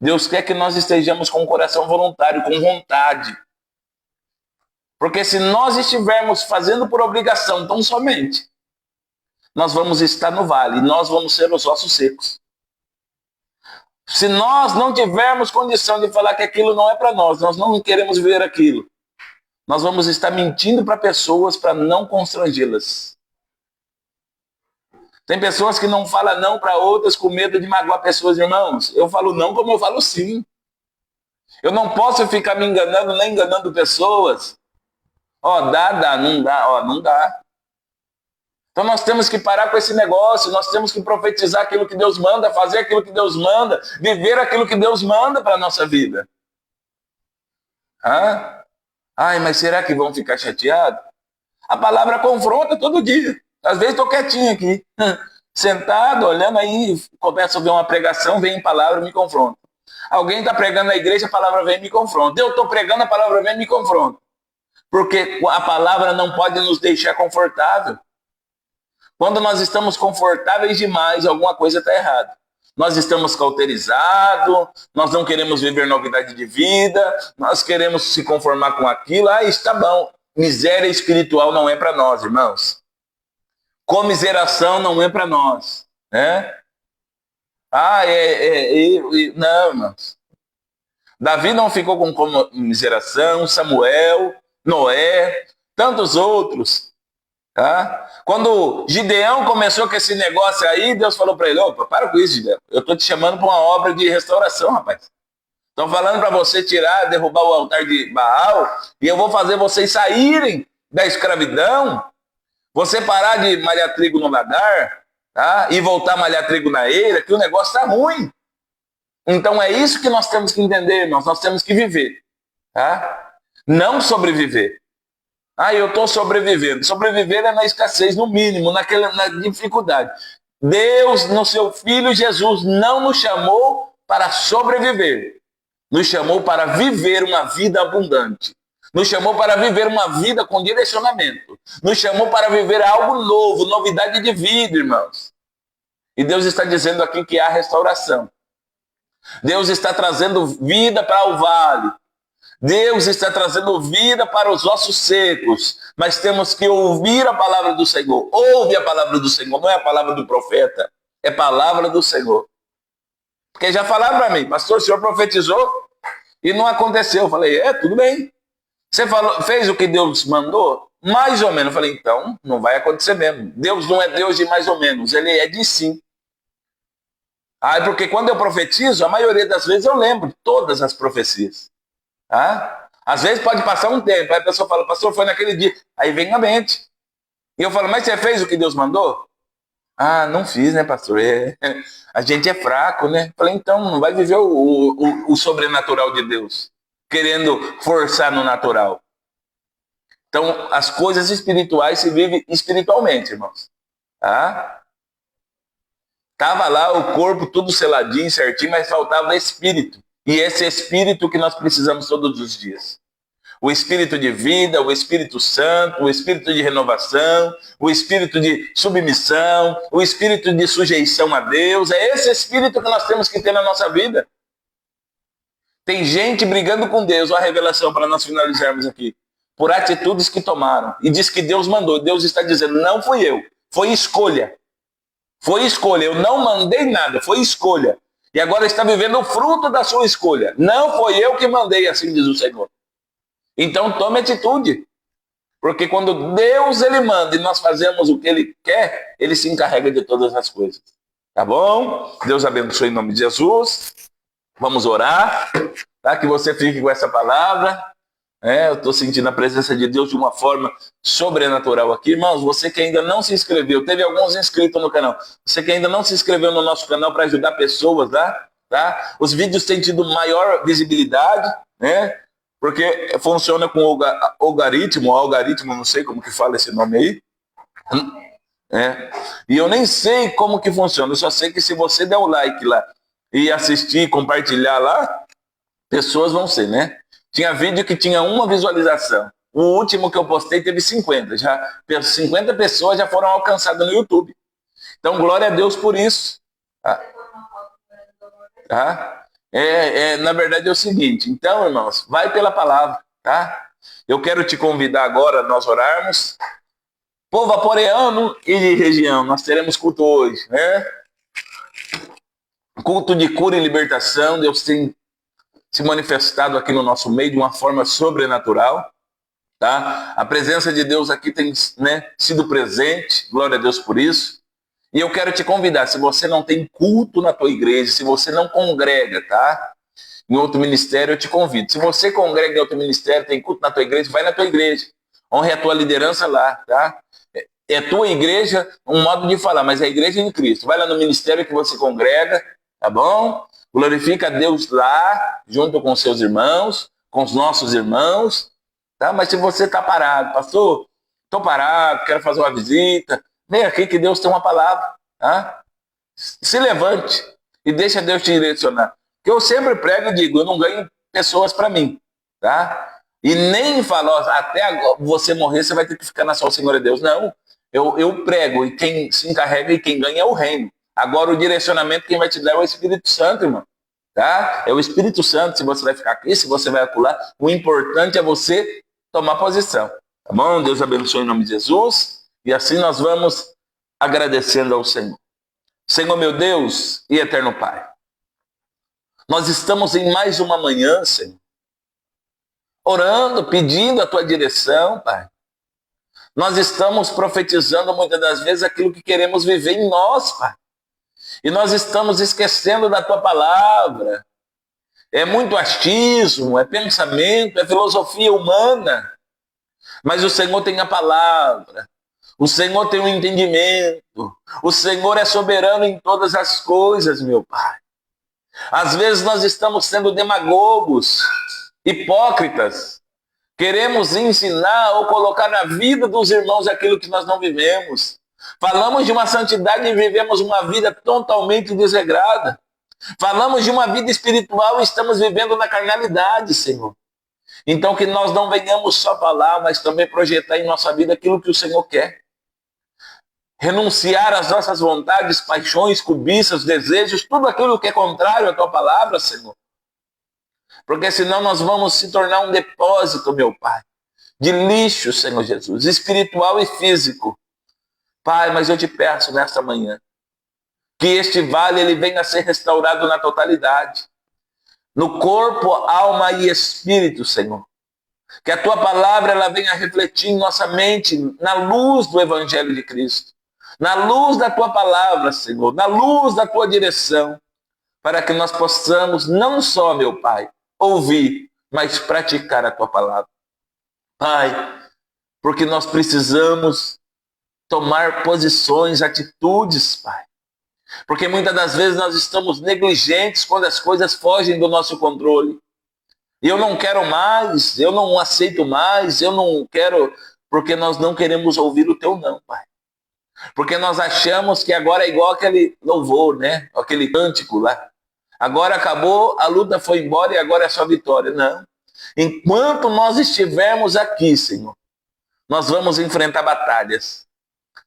Deus quer que nós estejamos com o coração voluntário, com vontade. Porque se nós estivermos fazendo por obrigação tão somente, nós vamos estar no vale, e nós vamos ser os ossos secos. Se nós não tivermos condição de falar que aquilo não é para nós não queremos ver aquilo, nós vamos estar mentindo para pessoas para não constrangê-las. Tem pessoas que não falam não para outras com medo de magoar pessoas, irmãos. Eu falo não como eu falo sim. Eu não posso ficar me enganando nem enganando pessoas. Dá, não dá, não dá. Então nós temos que parar com esse negócio, nós temos que profetizar aquilo que Deus manda, fazer aquilo que Deus manda, viver aquilo que Deus manda para a nossa vida. Ai, mas será que vão ficar chateados? A palavra confronta todo dia. Às vezes estou quietinho aqui, sentado, olhando aí, começo a ver uma pregação, vem palavra e me confronta. Alguém está pregando na igreja, a palavra vem e me confronta. Eu estou pregando, a palavra vem e me confronta. Porque a palavra não pode nos deixar confortável. Quando nós estamos confortáveis demais, alguma coisa está errada. Nós estamos cauterizados, nós não queremos viver novidade de vida, nós queremos se conformar com aquilo. Está bom. Miséria espiritual não é para nós, irmãos. Comiseração não é para nós. Né? Não, irmãos. Davi não ficou com comiseração, Samuel, Noé, tantos outros. Tá? Quando Gideão começou com esse negócio aí, Deus falou para ele: opa, para com isso, Gideão. Eu estou te chamando para uma obra de restauração, rapaz. Estão falando para você derrubar o altar de Baal, e eu vou fazer vocês saírem da escravidão, você parar de malhar trigo no lagar, tá? E voltar a malhar trigo na eira, que o negócio está ruim. Então é isso que nós temos que entender, irmãos. Nós temos que viver. Tá? Não sobreviver. Eu estou sobrevivendo. Sobreviver é na escassez, no mínimo, na dificuldade. Deus, no seu Filho Jesus, não nos chamou para sobreviver. Nos chamou para viver uma vida abundante. Nos chamou para viver uma vida com direcionamento. Nos chamou para viver algo novo, novidade de vida, irmãos. E Deus está dizendo aqui que há restauração. Deus está trazendo vida para o vale. Deus está trazendo vida para os ossos secos, mas temos que ouvir a palavra do Senhor. Ouve a palavra do Senhor, não é a palavra do profeta, é a palavra do Senhor. Porque já falaram para mim: pastor, o senhor profetizou e não aconteceu. Eu falei: tudo bem. Você fez o que Deus mandou? Mais ou menos. Eu falei: então, não vai acontecer mesmo. Deus não é Deus de mais ou menos, Ele é de sim. Porque quando eu profetizo, a maioria das vezes eu lembro todas as profecias. Às vezes pode passar um tempo, aí a pessoa fala: pastor, foi naquele dia. Aí vem a mente. E eu falo: mas você fez o que Deus mandou? Não fiz, né, pastor? A gente é fraco, né? Eu falei: então, não vai viver o sobrenatural de Deus, querendo forçar no natural. Então, as coisas espirituais se vivem espiritualmente, irmãos. Estava lá o corpo tudo seladinho, certinho, mas faltava espírito. E esse espírito que nós precisamos todos os dias. O espírito de vida, o Espírito Santo, o espírito de renovação, o espírito de submissão, o espírito de sujeição a Deus. É esse espírito que nós temos que ter na nossa vida. Tem gente brigando com Deus, a revelação para nós finalizarmos aqui, por atitudes que tomaram. E diz que Deus mandou. Deus está dizendo: não fui eu, foi escolha. Foi escolha, eu não mandei nada, foi escolha. E agora está vivendo o fruto da sua escolha. Não foi eu que mandei, assim diz o Senhor. Então tome atitude. Porque quando Deus Ele manda e nós fazemos o que Ele quer, Ele se encarrega de todas as coisas. Tá bom? Deus abençoe em nome de Jesus. Vamos orar. Tá? Que você fique com essa palavra. Eu estou sentindo a presença de Deus de uma forma sobrenatural aqui. Irmãos, você que ainda não se inscreveu, teve alguns inscritos no canal. Você que ainda não se inscreveu no nosso canal para ajudar pessoas, tá? Os vídeos têm tido maior visibilidade, né? Porque funciona com algoritmo, não sei como que fala esse nome aí. E eu nem sei como que funciona, eu só sei que se você der o like lá e assistir, compartilhar lá, pessoas vão ser, né? Tinha vídeo que tinha uma visualização. O último que eu postei teve 50. 50 pessoas já foram alcançadas no YouTube. Então, glória a Deus por isso. Tá? Na verdade é o seguinte. Então, irmãos, vai pela palavra, tá? Eu quero te convidar agora a nós orarmos. Povo aporeano e de região, nós teremos culto hoje, né? Culto de cura e libertação. Deus tem se manifestado aqui no nosso meio de uma forma sobrenatural, tá? A presença de Deus aqui tem, né, sido presente, glória a Deus por isso. E eu quero te convidar, se você não tem culto na tua igreja, se você não congrega, tá? Em outro ministério, eu te convido. Se você congrega em outro ministério, tem culto na tua igreja, vai na tua igreja. Honre a tua liderança lá, tá? É tua igreja, um modo de falar, mas é a igreja de Cristo. Vai lá no ministério que você congrega, tá bom? Glorifica a Deus lá, junto com seus irmãos, com os nossos irmãos, tá? Mas se você está parado, pastor, estou parado, quero fazer uma visita, vem aqui que Deus tem uma palavra, tá? Se levante e deixa Deus te direcionar. Porque eu sempre prego e digo, eu não ganho pessoas para mim, tá? E nem falo, até agora, você morrer, você vai ter que ficar na sua Senhor é Deus. Não, eu prego e quem se encarrega e quem ganha é o reino. Agora o direcionamento quem vai te dar é o Espírito Santo, irmão. Tá? É o Espírito Santo, se você vai ficar aqui, se você vai acular. O importante é você tomar posição. Tá bom? Deus abençoe em nome de Jesus. E assim nós vamos agradecendo ao Senhor. Senhor meu Deus e eterno Pai. Nós estamos em mais uma manhã, Senhor. Orando, pedindo a Tua direção, Pai. Nós estamos profetizando muitas das vezes aquilo que queremos viver em nós, Pai. E nós estamos esquecendo da Tua palavra. É muito achismo, é pensamento, é filosofia humana. Mas o Senhor tem a palavra. O Senhor tem o entendimento. O Senhor é soberano em todas as coisas, meu Pai. Às vezes nós estamos sendo demagogos, hipócritas. Queremos ensinar ou colocar na vida dos irmãos aquilo que nós não vivemos. Falamos de uma santidade e vivemos uma vida totalmente desregrada. Falamos de uma vida espiritual e estamos vivendo na carnalidade, Senhor. Então que nós não venhamos só falar, mas também projetar em nossa vida aquilo que o Senhor quer. Renunciar às nossas vontades, paixões, cobiças, desejos, tudo aquilo que é contrário à Tua palavra, Senhor. Porque senão nós vamos se tornar um depósito, meu Pai, de lixo, Senhor Jesus, espiritual e físico. Pai, mas eu te peço nesta manhã que este vale ele venha a ser restaurado na totalidade, no corpo, alma e espírito, Senhor. Que a Tua palavra ela venha a refletir em nossa mente na luz do Evangelho de Cristo, na luz da Tua palavra, Senhor, na luz da Tua direção, para que nós possamos não só, meu Pai, ouvir, mas praticar a Tua palavra. Pai, porque nós precisamos tomar posições, atitudes, Pai. Porque muitas das vezes nós estamos negligentes quando as coisas fogem do nosso controle. E eu não quero mais, eu não aceito mais, eu não quero, porque nós não queremos ouvir o Teu não, Pai. Porque nós achamos que agora é igual aquele louvor, né? Aquele cântico lá. Agora acabou, a luta foi embora e agora é só vitória. Não. Enquanto nós estivermos aqui, Senhor, nós vamos enfrentar batalhas.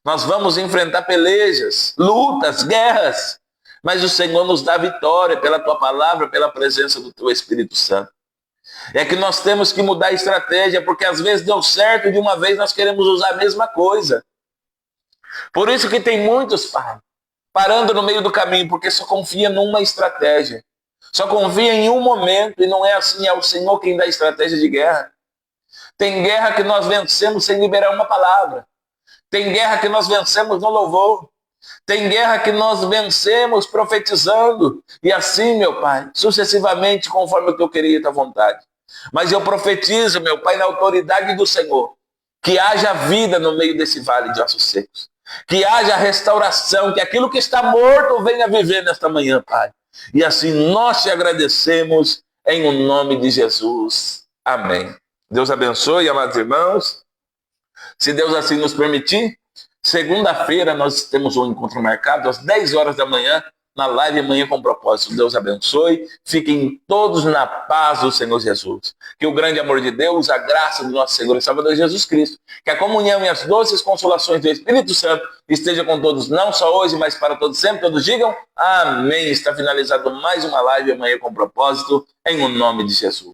Nós vamos enfrentar pelejas, lutas, guerras. Mas o Senhor nos dá vitória pela Tua palavra, pela presença do Teu Espírito Santo. É que nós temos que mudar a estratégia, porque às vezes deu certo e de uma vez nós queremos usar a mesma coisa. Por isso que tem muitos, Pai, parando no meio do caminho, porque só confia numa estratégia. Só confia em um momento, e não é assim, é o Senhor quem dá estratégia de guerra. Tem guerra que nós vencemos sem liberar uma palavra. Tem guerra que nós vencemos no louvor. Tem guerra que nós vencemos profetizando. E assim, meu Pai, sucessivamente, conforme o Teu queria e Tua vontade. Mas eu profetizo, meu Pai, na autoridade do Senhor, que haja vida no meio desse vale de ossos secos. Que haja restauração, que aquilo que está morto venha viver nesta manhã, Pai. E assim nós te agradecemos em o nome de Jesus. Amém. Deus abençoe, amados irmãos. Se Deus assim nos permitir, segunda-feira nós temos um encontro marcado às 10 horas da manhã. na live Manhã com Propósito. Deus abençoe. Fiquem todos na paz do Senhor Jesus. Que o grande amor de Deus, a graça do nosso Senhor e Salvador Jesus Cristo, que a comunhão e as doces consolações do Espírito Santo esteja com todos, não só hoje, mas para todos sempre. Todos digam amém. Está finalizado mais uma live Manhã com Propósito, em o nome de Jesus.